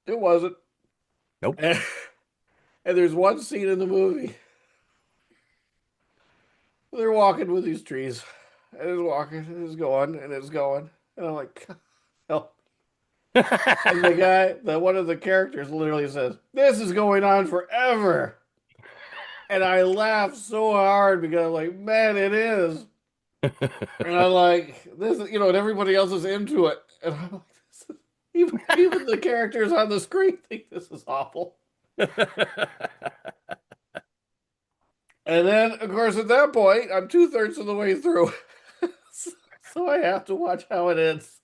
It wasn't. nope. And, and there's one scene in the movie. They're walking with these trees. And it's walking, and it's going, and it's going. And I'm like, oh. And one of the characters literally says, "This is going on forever." And I laughed so hard because I'm like, man, it is. And I'm like, this is, and everybody else is into it. And I'm like, even the characters on the screen think this is awful. And then, of course, at that point, I'm two-thirds of the way through. So I have to watch how it ends.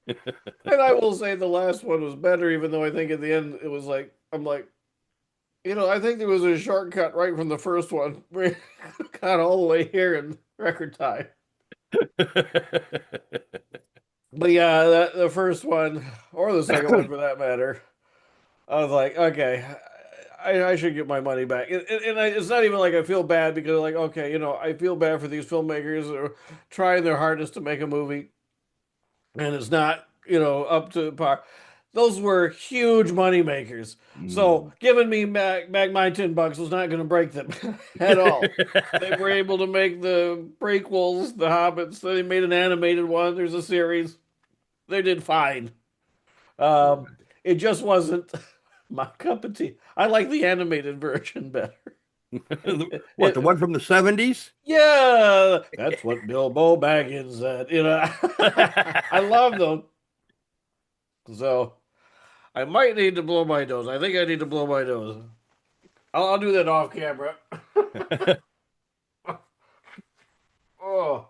And I will say the last one was better, even though I think at the end it was like, I'm like, I think there was a shortcut right from the first one. We got all the way here in record time. But yeah, the first one, or the second one for that matter, I was like, okay, I should get my money back. It's not even like I feel bad because, like, okay, I feel bad for these filmmakers who are trying their hardest to make a movie and it's not, up to par. Those were huge money makers. So Mm. giving me back my $10 was not going to break them at all. They were able to make the prequels, the Hobbits. They made an animated one. There's a series. They did fine. Um, it just wasn't my cup of tea. I like the animated version better. What, the one from the 70s? Yeah, that's what Bilbo Baggins said. I love them. So I might need to blow my nose. I think I need to blow my nose. I'll do that off camera. Oh,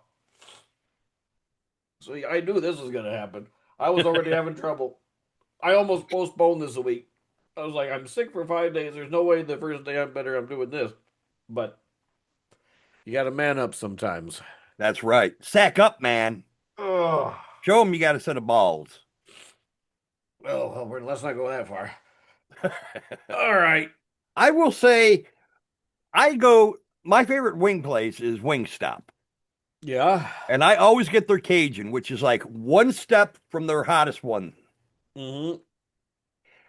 so yeah, I knew this was gonna happen. I was already having trouble. I almost postponed this a week. I was like, I'm sick for 5 days. There's no way the first day I'm better. I'm doing this. But you got to man up sometimes. That's right. Sack up, man. Oh, Show them you got a set of balls. well, let's not go that far. All right. I will say, I go, my favorite wing place is Wingstop. Yeah. And I always get their Cajun, which is like one step from their hottest one. Hmm.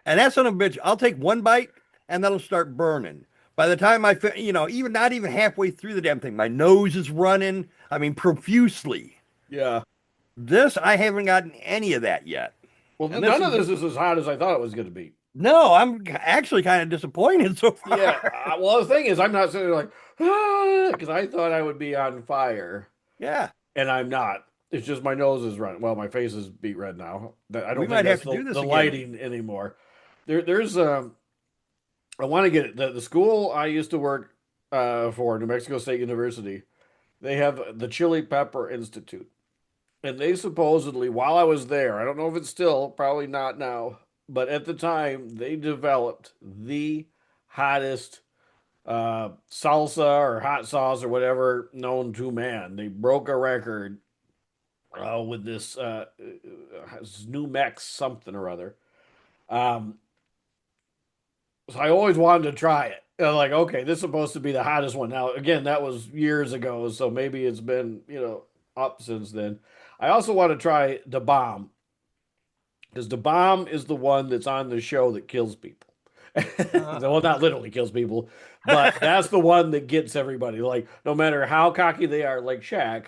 And that's son of a bitch. I'll take one bite and that'll start burning. By the time even not even halfway through the damn thing, my nose is running. I mean, profusely. Yeah. This, I haven't gotten any of that yet. Well, And this none of is, this is as hot as I thought it was going to be. no, I'm actually kind of disappointed so Yeah. far. Well, the thing is, I'm not sitting there like, because I thought I would be on fire, Yeah, and I'm not. It's just my nose is running. Well, my face is beat red now. I we don't think might have that's to do the this again. lighting anymore. There's I want to get it. The school I used to work for, New Mexico State University. They have the Chili Pepper Institute. And they supposedly, while I was there, I don't know if it's still, probably not now, but at the time, they developed the hottest salsa or hot sauce or whatever known to man. They broke a record with this new Mex something or other. Um, so I always wanted to try it. Like, okay, this is supposed to be the hottest one. Now, again, that was years ago, so maybe it's been, up since then. I also want to try the bomb because the bomb is the one that's on the show that kills people. Well, not literally kills people, but that's the one that gets everybody. Like, no matter how cocky they are, like Shaq,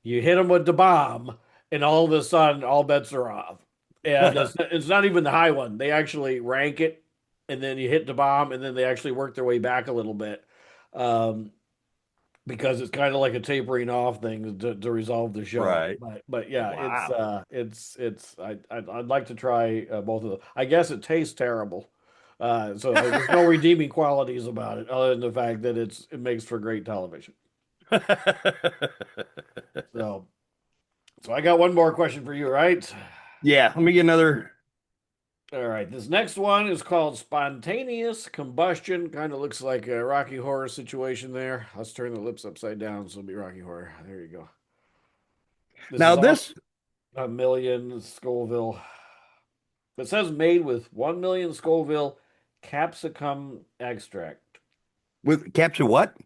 you hit them with the bomb, and all of a sudden, all bets are off. And it's not even the high one. They actually rank it, and then you hit the bomb, and then they actually work their way back a little bit. Um, because it's kind of like a tapering off thing to resolve the show. Right. But yeah, Wow. it's I'd like to try both of them. I guess it tastes terrible. So there's no redeeming qualities about it other than the fact that it makes for great television. So I got one more question for you, right? Yeah, let me get another. All right, this next one is called spontaneous combustion. Kind of looks like a Rocky Horror situation there. Let's turn the lips upside down so it'll be Rocky Horror. There you go. This Now is all this a million Scoville. It says made with 1 million Scoville capsicum extract. with capture what?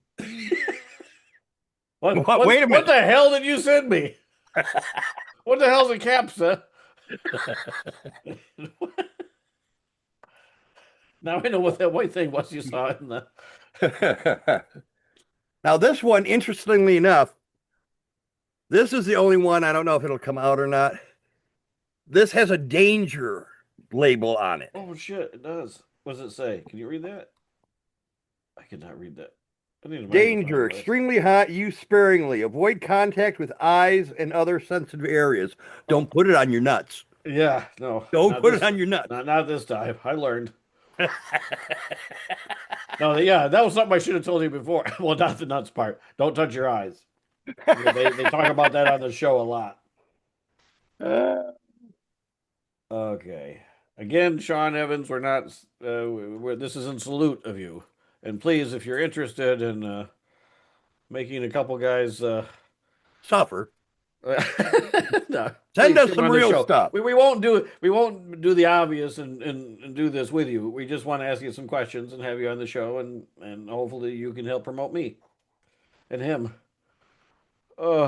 What What? Wait a what minute. the hell did you send me? What the hell's a capsa? Now I know what that white thing was you saw in the. Now this one, interestingly enough, this is the only one. I don't know if it'll come out or not. This has a danger label on it. Oh shit! It does. What does it say? Can you read that? I cannot read that. I need a magnifying Danger, glass. extremely hot, use sparingly. Avoid contact with eyes and other sensitive areas. Oh Don't put it on your nuts. yeah, no, Don't not put it this. on your nuts. Not this time. I learned. No, yeah, that was something I should have told you before. Well, not the nuts part. Don't touch your eyes. Yeah, they talk about that on the show a lot. Okay. Again, Sean Evans, we're not. This is in salute of you. And please, if you're interested in making a couple guys, Suffer. no, Send please us come some on the real show. stuff. We won't do it. We won't do the obvious and do this with you. We just want to ask you some questions and have you on the show, and hopefully you can help promote me and him. Oh,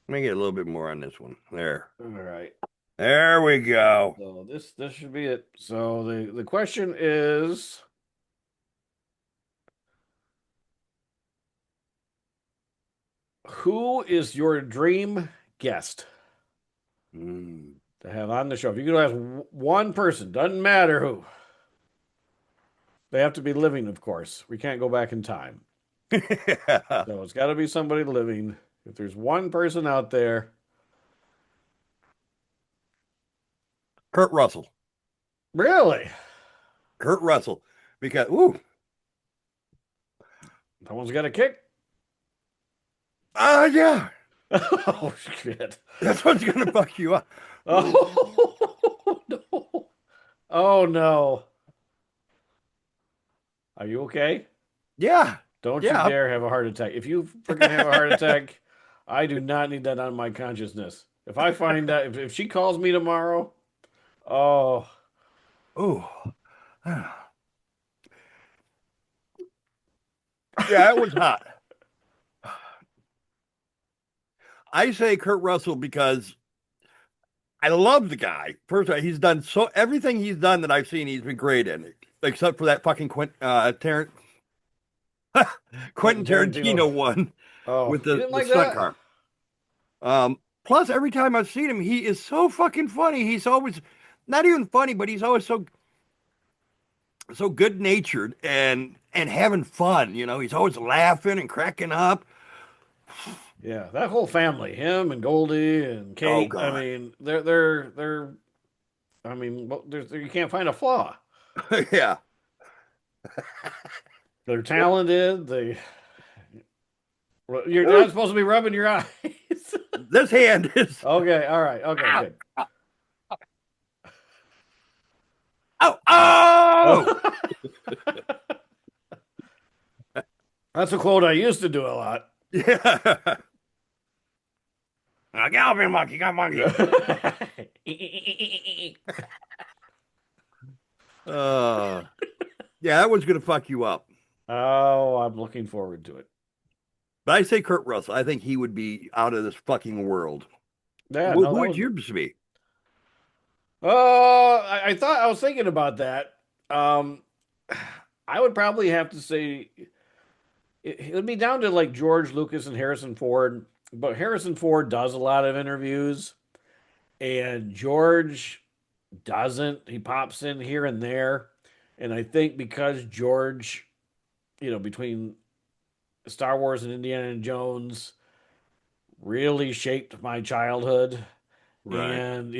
Let me get a little bit more on this one. There. all right. There we go. So this should be it. So the question is, who is your dream guest Mm. to have on the show? If you could ask one person, doesn't matter who. They have to be living, of course. We can't go back in time. So it's got to be somebody living. If there's one person out there, Kurt Russell. really, Kurt Russell. Because, ooh, someone's got a kick. yeah. Oh shit! That's what's going to fuck you up. Oh no! Oh no! Are you okay? Yeah. Don't you Yeah. dare have a heart attack. If you freaking have a heart attack, I do not need that on my consciousness. If I find that, if she calls me tomorrow, oh, Ooh. Yeah, it was hot. I say Kurt Russell because I love the guy. First of all, he's done so everything he's done that I've seen, he's been great in it, except for that fucking Quentin Quentin Tarantino Tarantino. one Oh, with you the didn't the like stunt that? car. Plus, every time I've seen him, he is so fucking funny. He's always not even funny, but he's always so good natured and having fun. You know, he's always laughing and cracking up. Yeah, that whole family, him and Goldie and Oh Kate. I God, mean, they're. I mean, you can't find a flaw. yeah. They're talented. You're not supposed to be rubbing your eyes. This hand is Okay, all right, okay, ow, good. oh oh. That's a quote I used to do a lot. Yeah. Get off me, monkey! Got monkey. Uh, yeah, that one's gonna fuck you up. Oh, I'm looking forward to it. But I say Kurt Russell. I think he would be out of this fucking world. Yeah, Who no, would yours be? I thought I was thinking about that. Um, I would probably have to say it would be down to like George Lucas and Harrison Ford, but Harrison Ford does a lot of interviews, and George doesn't. He pops in here and there, and I think because George, between Star Wars and Indiana Jones, really shaped my childhood, Right. and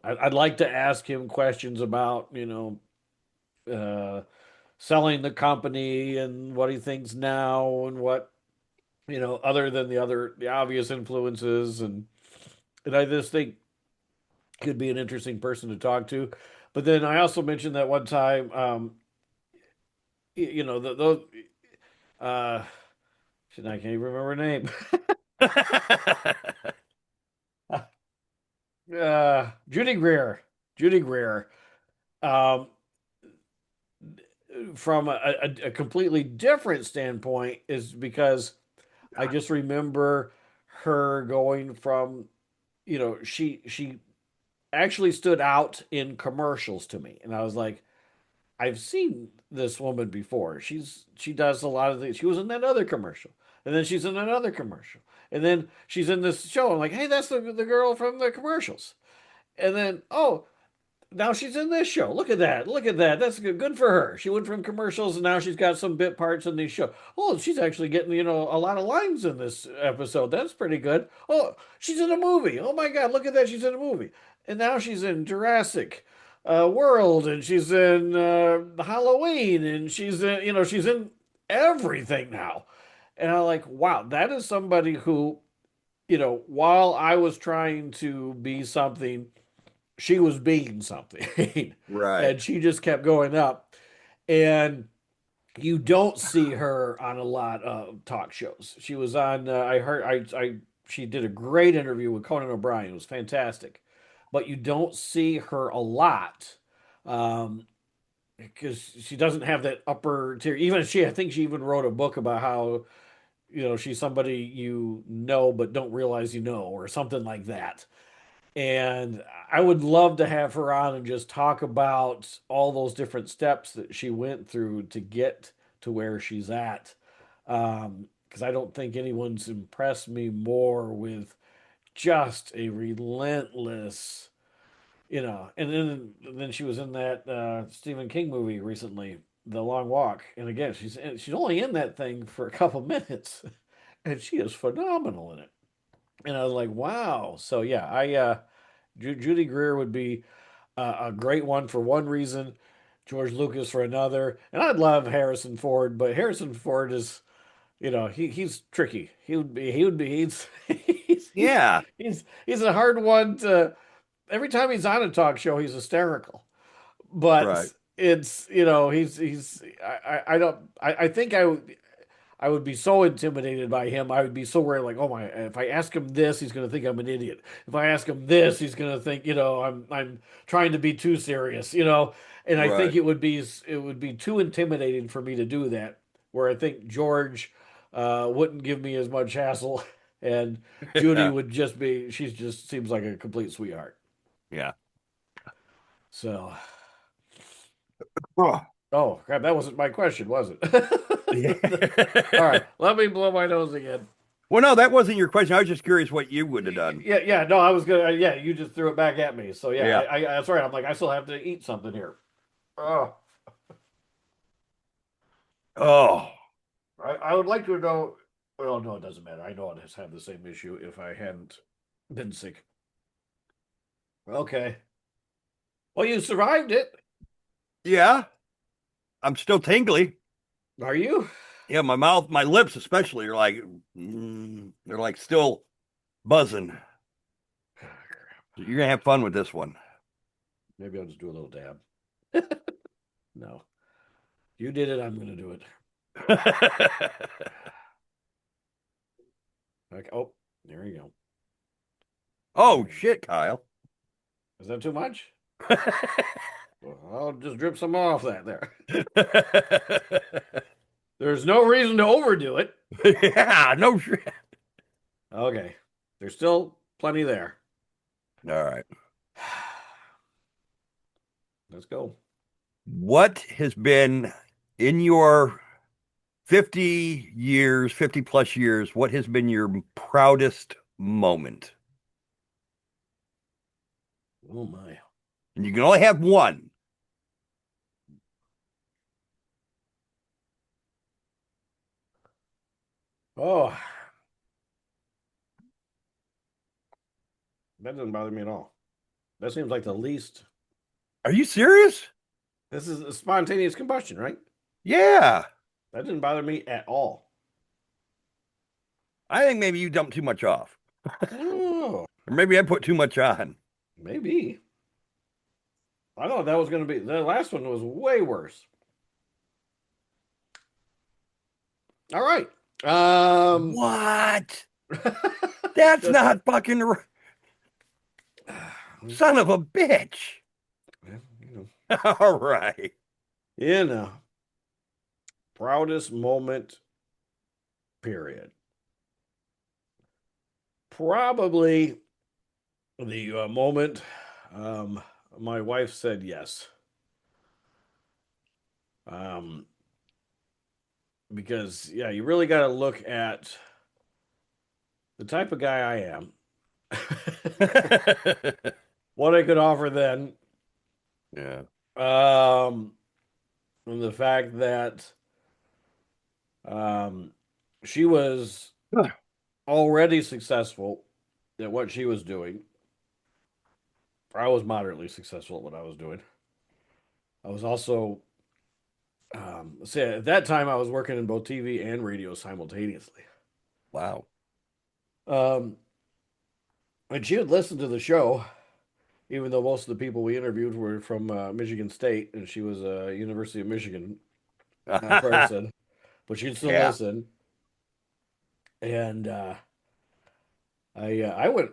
I'd like to ask him questions about uh, selling the company and what he thinks now and what other than the obvious influences, and I just think could be an interesting person to talk to. But then I also mentioned that one time, those uh, shit, I can't even remember her name. Judy Greer. Judy Greer. Um, from a completely different standpoint is because I just remember her going from, she actually stood out in commercials to me. And I was like, I've seen this woman before. She does a lot of things. She was in that other commercial. And then she's in another commercial. And then she's in this show. I'm like, hey, that's the girl from the commercials. And then, oh, now she's in this show. Look at that. Look at that. That's good. Good for her. She went from commercials and now she's got some bit parts in these show. Oh, she's actually getting, a lot of lines in this episode. That's pretty good. Oh, she's in a movie. Oh my God, look at that. She's in a movie. And now she's in Jurassic World and she's in Halloween and she's in, she's in everything now. And I'm like, wow, that is somebody who, while I was trying to be something, she was being something Right. and she just kept going up, and you don't see her on a lot of talk shows. She was on I heard I she did a great interview with Conan O'Brien. It was fantastic, but you don't see her a lot, because she doesn't have that upper tier. Even she, I think she even wrote a book about how she's somebody but don't realize or something like that. And I would love to have her on and just talk about all those different steps that she went through to get to where she's at. Because I don't think anyone's impressed me more with just a relentless, and then she was in that Stephen King movie recently, The Long Walk. And again, she's only in that thing for a couple minutes, and she is phenomenal in it. And I was like, wow. So yeah, Judy Greer would be a great one for one reason, George Lucas for another, and I'd love Harrison Ford, but Harrison Ford is, he's tricky. Yeah. He's a hard one to. Every time he's on a talk show, he's hysterical. Right. But it's, I don't, I think I would be so intimidated by him. I would be so worried, like, oh my, if I ask him this, he's going to think I'm an idiot. If I ask him this, he's going to think, I'm trying to be too serious. And I think Right. it would be too intimidating for me to do that. Where I think George wouldn't give me as much hassle, and Judy Yeah. would just be. She just seems like a complete sweetheart. Yeah. So, Oh. oh crap, that wasn't my question, was it? Yeah. All right, let me blow my nose again. Well, no, that wasn't your question. I was just curious what you would have done. Yeah, yeah, no, I was gonna. Yeah, you just threw it back at me. So yeah, Yeah. that's right. I'm like, I still have to eat something here. Oh, Oh. I would like to know. Well, no, it doesn't matter. I know I'd have the same issue if I hadn't been sick. Okay. Well, you survived it. Yeah. I'm still tingly. Are you? Yeah, my mouth, my lips especially are like they're like still buzzing. You're gonna have fun with this one. Maybe I'll just do a little dab. No, you did it. I'm gonna do it. Okay. Oh, there you go. Oh shit, Kyle. Is that too much? Well, I'll just drip some off that there. There's no reason to overdo it. Yeah, no shit. Okay. There's still plenty there. All right. Let's go. What has been in your 50 years, 50 plus years, what has been your proudest moment? Oh my. And you can only have one. Oh, that doesn't bother me at all. That seems like the least. Are you serious? This is a spontaneous combustion, right? Yeah. That didn't bother me at all. I think maybe you dumped too much off. Oh, Or maybe I put too much on. maybe. I thought that was going to be the last one was way worse. All right. What? That's Just not fucking son of a bitch. you know, All right. in a proudest moment period. Probably the moment um, my wife said yes. Um, because yeah, you really got to look at the type of guy I am, what I could offer then, Yeah. um, and the fact that um, she was already successful at what she was doing. I was moderately successful at what I was doing. I was also, say at that time, I was working in both TV and radio simultaneously. Wow. Um, and she would listen to the show, even though most of the people we interviewed were from Michigan State, and she was a University of Michigan person, but she'd still Yeah. listen. And I went,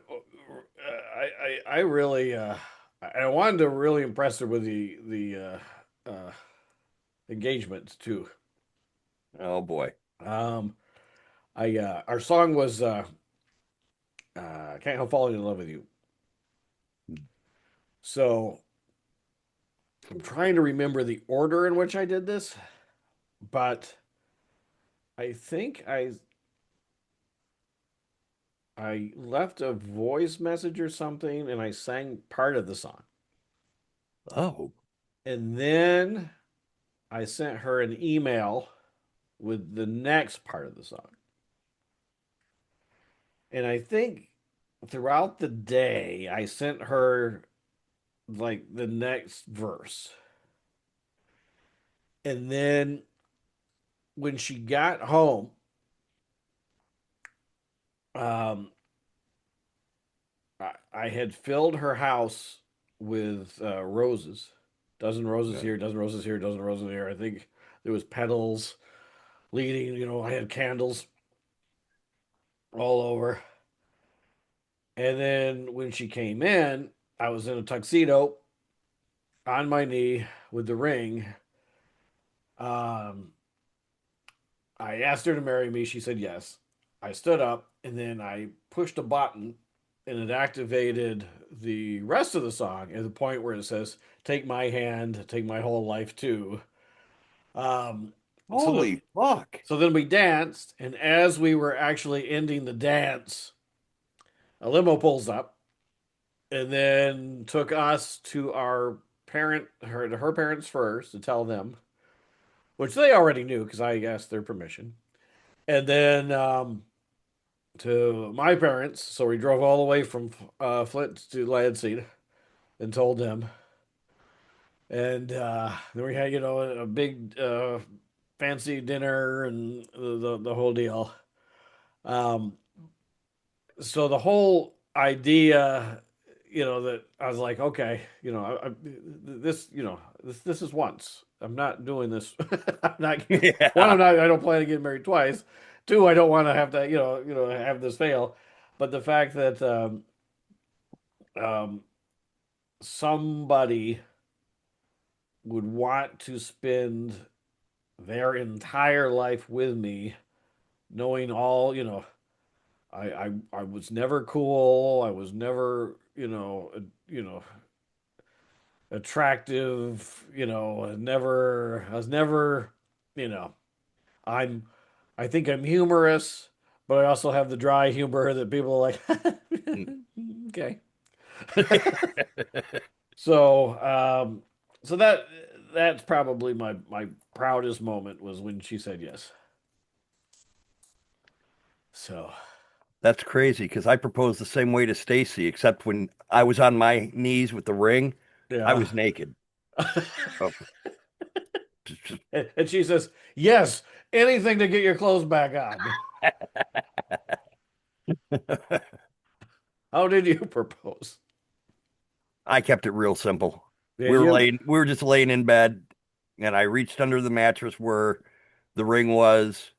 I really, I wanted to really impress her with engagement too. Oh boy. Um, I our song was "Can't Help Falling in Love with You." So I'm trying to remember the order in which I did this, but I think I left a voice message or something, and I sang part of the song, Oh. and then I sent her an email with the next part of the song. And I think throughout the day, I sent her like the next verse. And then when she got home, um, I had filled her house with roses, dozen roses Yeah. here, dozen roses here, dozen roses here. I think there was petals leading. I had candles all over. And then when she came in, I was in a tuxedo on my knee with the ring. Um, I asked her to marry me. She said yes. I stood up and then I pushed a button and it activated the rest of the song at the point where it says, "Take my hand, take my whole life too." Um, so that Holy fuck. so then we danced, and as we were actually ending the dance, a limo pulls up and then took us to her parents first to tell them, which they already knew because I asked their permission, and then to my parents. So we drove all the way from Flint to Lansing and told them. And then we had, a big fancy dinner and the whole deal. Um, so the whole idea, that I was like, okay, this, this is once. I'm not doing this. I'm not. One, Yeah. I'm not. I don't plan to get married twice. Two, I don't want to have to, have this fail. But the fact that um, somebody would want to spend their entire life with me, knowing all, I was never cool. I was never, attractive, I was never, you know, I'm, I think I'm humorous, but I also have the dry humor that people are like, okay. So, so that's probably my proudest moment was when she said yes. So, That's crazy because I proposed the same way to Stacy, except when I was on my knees with the ring, I yeah. was naked. Oh, And she says, yes, anything to get your clothes back on. How did you propose? I kept it real simple. Did you? We were just laying in bed, and I reached under the mattress where the ring was,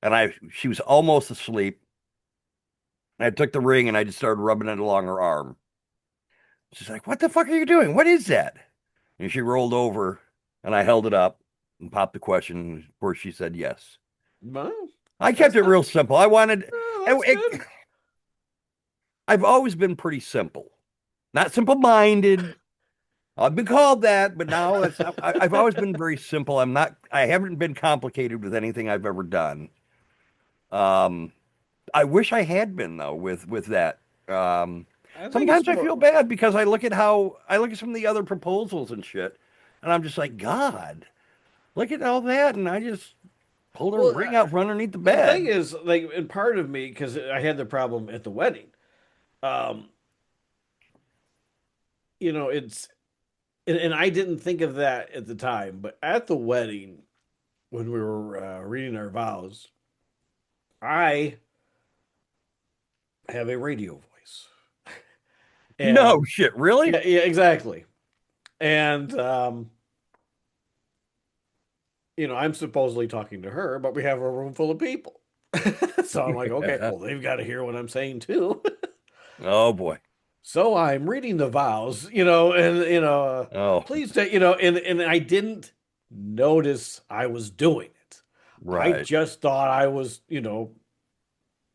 and she was almost asleep. I took the ring and I just started rubbing it along her arm. She's like, "What the fuck are you doing? What is that?" And she rolled over, and I held it up and popped the question where she said yes. Well, I kept that's it not, real simple. I wanted, oh, it, that's good. I've always been pretty simple, not simple-minded. I've been called that, but now I've always been very simple. I haven't been complicated with anything I've ever done. Um, I wish I had been though with that. Um, I think it's Sometimes I more, feel bad because I look at some of the other proposals and shit, and I'm just like, God, look at all that, and I just pulled a well, ring out from underneath the the thing bed. is, like, and part of me, because I had the problem at the wedding, um, it's, and I didn't think of that at the time, but at the wedding, when we were reading our vows, I have a radio voice. No And shit, really? yeah, yeah, exactly. And I'm supposedly talking to her, but we have a room full of people. So I'm like, okay, well, they've got to hear what I'm saying too. Oh boy. So I'm reading the vows, and Oh, please, and I didn't notice I was doing it. I right, just thought I was,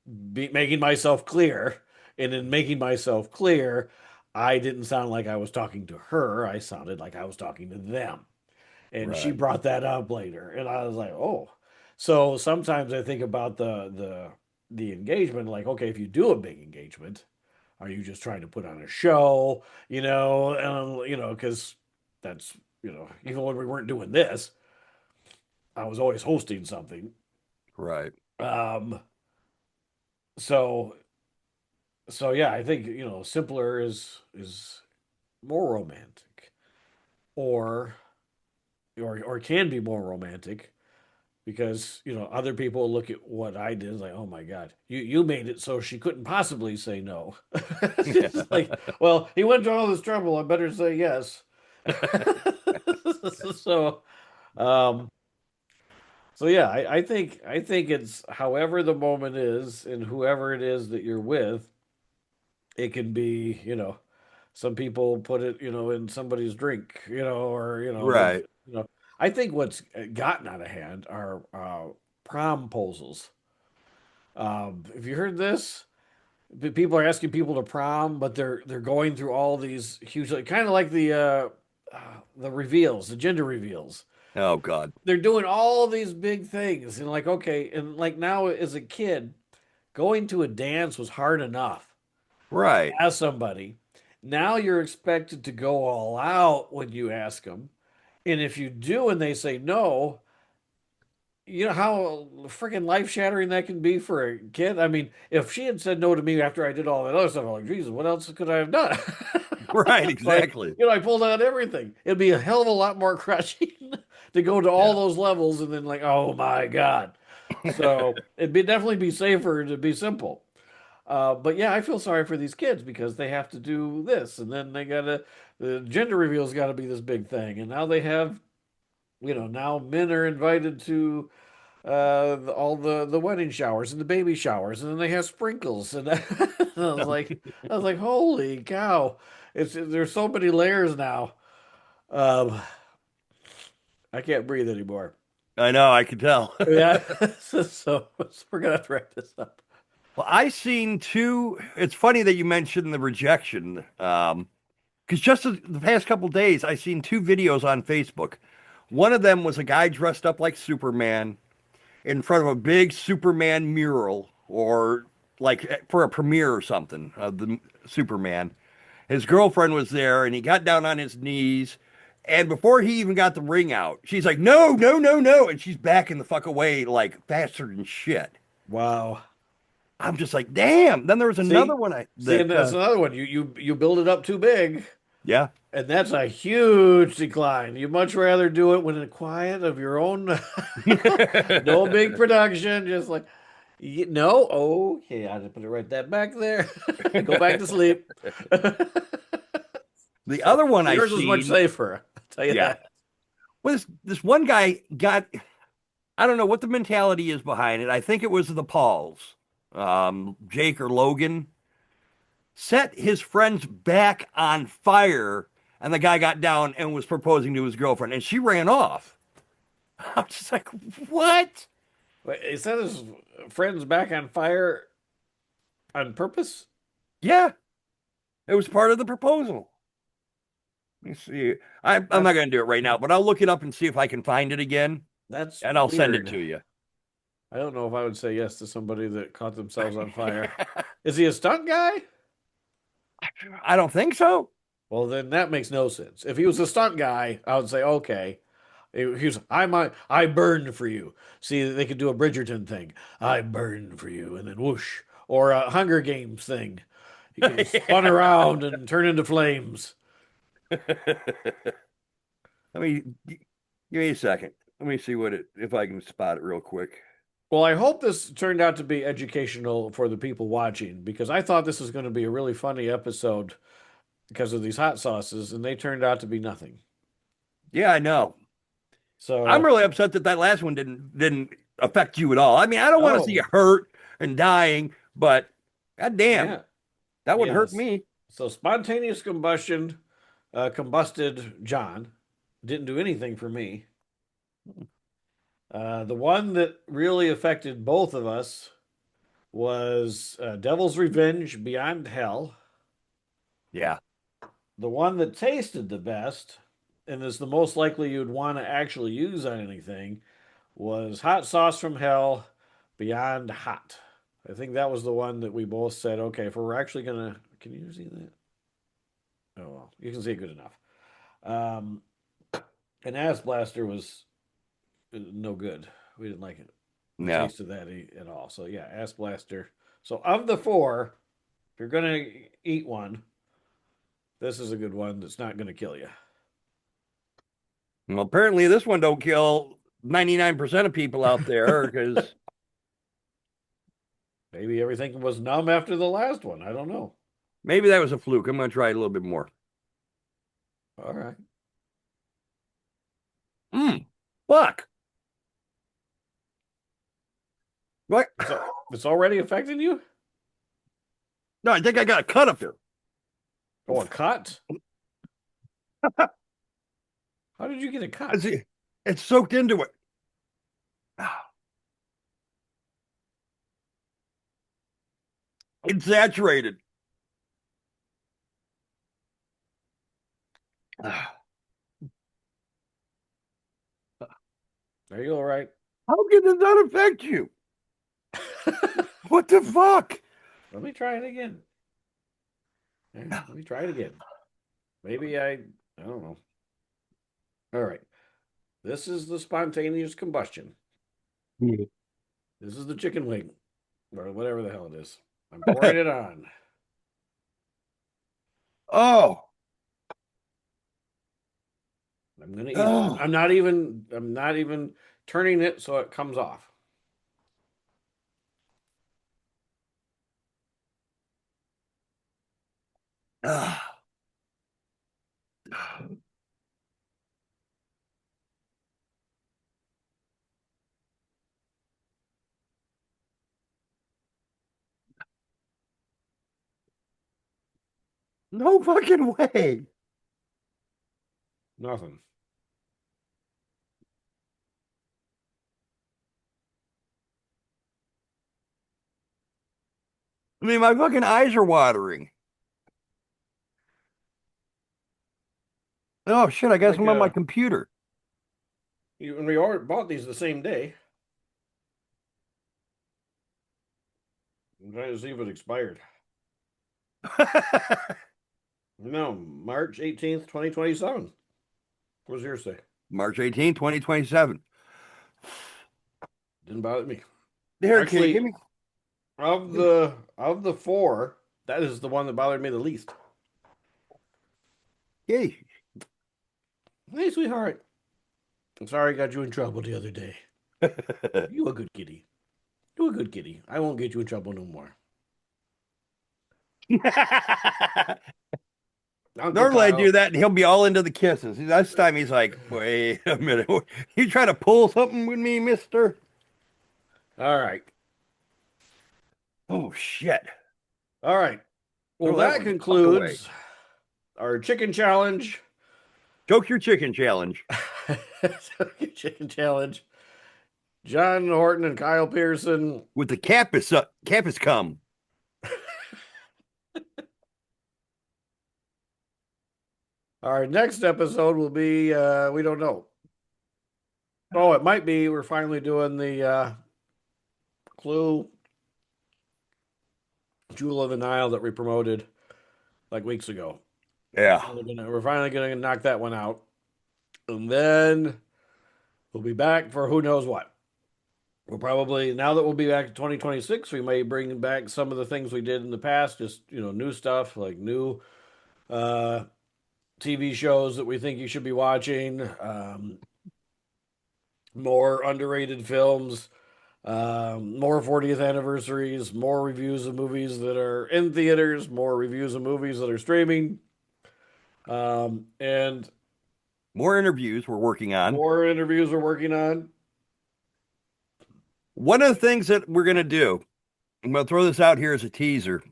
making myself clear, and in making myself clear, I didn't sound like I was talking to her. I sounded like I was talking to them. And she right, brought that up later, and I was like, oh. So sometimes I think about the engagement, like, okay, if you do a big engagement, are you just trying to put on a show, and because that's even when we weren't doing this, I was always hosting something. right. Um, so yeah, I think simpler is more romantic, or or can be more romantic because other people look at what I did like, oh my God, you made it so she couldn't possibly say no. It's just like, well, he went to all this trouble, I better say yes. So um so yeah, I think it's however the moment is and whoever it is that you're with, it can be, some people put it, in somebody's drink, or Right. I think what's gotten out of hand are prom proposals. Have you heard this? People are asking people to prom, but they're going through all these huge, like, kind of like the reveals, the gender reveals. Oh God. They're doing all these big things, and like, okay, and like now as a kid, going to a dance was hard enough Right. as somebody. Now you're expected to go all out when you ask them. And if you do and they say no, you know how freaking life shattering that can be for a kid? I mean, if she had said no to me after I did all that other stuff, I'm like, Jesus, what else could I have done? Right. Like, Exactly. I pulled out everything. It'd be a hell of a lot more crushing to go to all Yeah. those levels and then, like, oh my God. So definitely be safer to be simple. But yeah, I feel sorry for these kids because they have to do this, and then the gender reveal's got to be this big thing, and now they have, now men are invited to all the wedding showers and the baby showers, and then they have sprinkles, and I was like, holy cow, there's so many layers now. Um, I can't breathe anymore. I know, I can tell. Yeah, so we're gonna have to wrap this up. Well, I seen two. It's funny that you mentioned the rejection, Because just the past couple days, I seen two videos on Facebook. One of them was a guy dressed up like Superman in front of a big Superman mural, or like for a premiere or something of the Superman. His girlfriend was there, and he got down on his knees. And before he even got the ring out, she's like, "No, no, no, no!" And she's backing the fuck away like faster than shit. Wow. I'm just like, damn. Then there was another See, one I see, and that that's another one. You build it up too big, yeah. and that's a huge decline. You much rather do it when in the quiet of your own, no big production, just like no. Okay, I just put it right that back there. Go back to sleep. The So other one I yours was much seen, safer. I'll tell you yeah, that. was this one guy got, I don't know what the mentality is behind it. I think it was the Pauls, Jake or Logan, set his friend's back on fire, and the guy got down and was proposing to his girlfriend, and she ran off. I'm just like, what? Wait, he set his friends back on fire on purpose. Yeah, it was part of the proposal. Let me see. I'm not That's going to do it right now, but I'll look it up and see if I can find it again, that's and I'll send it weird. to you. I don't know if I would say yes to somebody that caught themselves on fire. Is he a stunt guy? I don't think so. Well, then that makes no sense. If he was a stunt guy, I would say okay. He was I burned for you. See, they could do a Bridgerton thing. I burned for you, and then whoosh, or a Hunger Games thing. He could have spun Yeah. around and turned into flames. Let me give me a second. Let me see what it if I can spot it real quick. Well, I hope this turned out to be educational for the people watching because I thought this was going to be a really funny episode because of these hot sauces, and they turned out to be nothing. Yeah, I know. I'm So, really upset that that last one didn't affect you at all. I mean, I don't want to see you oh, hurt and dying, but god damn, yeah, that would hurt yes. me. So, spontaneous combustion combusted John. Didn't do anything for me. The one that really affected both of us was Devil's Revenge Beyond Hell. Yeah. The one that tasted the best and is the most likely you'd want to actually use on anything was Hot Sauce from Hell Beyond Hot. I think that was the one that we both said, okay, if we're actually gonna, can you see that? Oh well, you can see it good enough. Um, and Ass Blaster was no good. We didn't like it, the No. taste of that at all. So yeah, Ass Blaster. So of the four, if you're gonna eat one, this is a good one that's not gonna kill you. Well, apparently this one don't kill 99% of people out there because Maybe everything was numb after the last one. I don't know. maybe that was a fluke. I'm going to try it a little bit more. All right. Mm, fuck. What? So it's already affecting you? No, I think I got a cut up there. Oh, a cut? How did you get a I cut? see. It's soaked into it. It's saturated. Are you all right? How can this not affect you? What the fuck? Let me try it again. Let me try it again. Maybe I don't know. All right. This is the spontaneous combustion. This is the chicken wing, or whatever the hell it is. I'm pouring it on. Oh, I'm gonna eat it. oh, I'm not even turning it so it comes off. ah. No fucking way. Nothing. I mean, my fucking eyes are watering. Oh shit! I got Like some on my computer. when we all bought these the same day. I'm trying to see if it expired. No, March 18th, 2027. What does yours say? March 18, 2027. Didn't bother me. There, kitty, give Actually, me. of the four, that is the one that bothered me the least. Hey. Hey, sweetheart. I'm sorry I got you in trouble the other day. You a good kitty. You a good kitty. I won't get you in trouble no more. Uncle Normally I do Kyle. that and he'll be all into the kisses. This time he's like, wait a minute. You trying to pull something with me, mister? All right. Oh, shit. All right. Well, Throw that that one the fuck away. concludes our chicken challenge. Choke your chicken challenge. Chicken challenge. John Horton and Kyle Pierson. With the campus cum. Our next episode will be we don't know. Oh, it might be we're finally doing the Clue Jewel of the Nile that we promoted like weeks ago. Yeah. We're finally gonna knock that one out. And then we'll be back for who knows what. We'll probably now that we'll be back in 2026, we may bring back some of the things we did in the past, just new stuff like new uh TV shows that we think you should be watching, more underrated films, more 40th anniversaries, more reviews of movies that are in theaters, more reviews of movies that are streaming, and More interviews we're working on. more interviews we're working on. One of the things that we're going to do, I'm going to throw this out here as a teaser,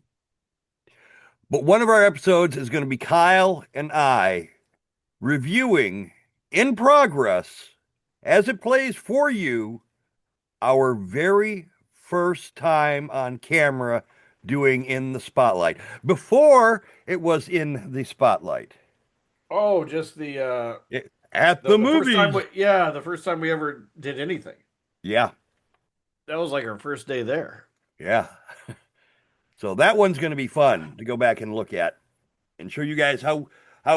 but one of our episodes is going to be Kyle and I reviewing in progress as it plays for you our very first time on camera doing In the Spotlight. Before it was In the Spotlight. Oh, just At the first time movies. the first time we ever did anything. Yeah. That was like our first day there. Yeah. So that one's going to be fun to go back and look at and show you guys how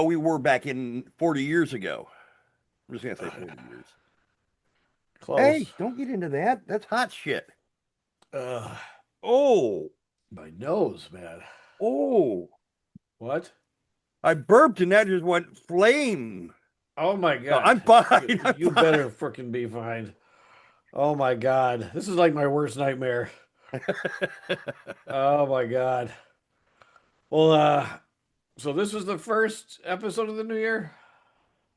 we were back in 40 years ago. I'm just going to say 40 years. Close. Hey, don't get into that. That's hot shit. Uh, Oh, my nose, man. oh. What? I burped and that just went flame. Oh my No, God. I'm fine. I'm You fine. better freaking be fine. Oh my God. This is like my worst nightmare. Oh my God. Well, so this was the first episode of the new year?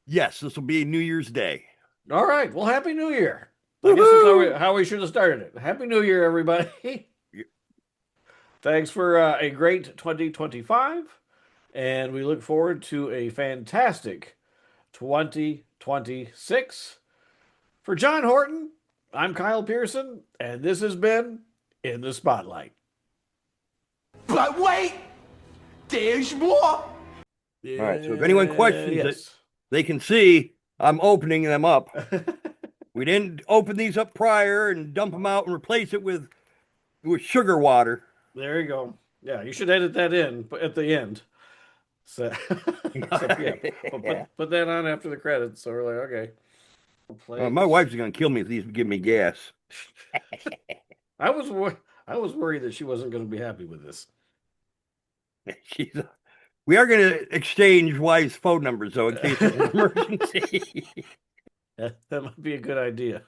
Yes, this will be New Year's Day. All right. Well, Happy New Year. I guess that's how we should have started it. Happy New Year, everybody. Thanks for a great 2025. And we look forward to a fantastic 2026. For John Horton, I'm Kyle Pierson, and this has been In the Spotlight. But wait, there's more. All right, so if anyone questions it, Yes. they can see I'm opening them up. We didn't open these up prior and dump them out and replace it with sugar water. There you go. Yeah, you should edit that in at the end. So, put that on after the credits. So we're like, okay. We'll play My this. wife's going to kill me if these give me gas. I was worried that she wasn't going to be happy with this. We are going to exchange wife's phone numbers, though, in case of an emergency. That might be a good idea.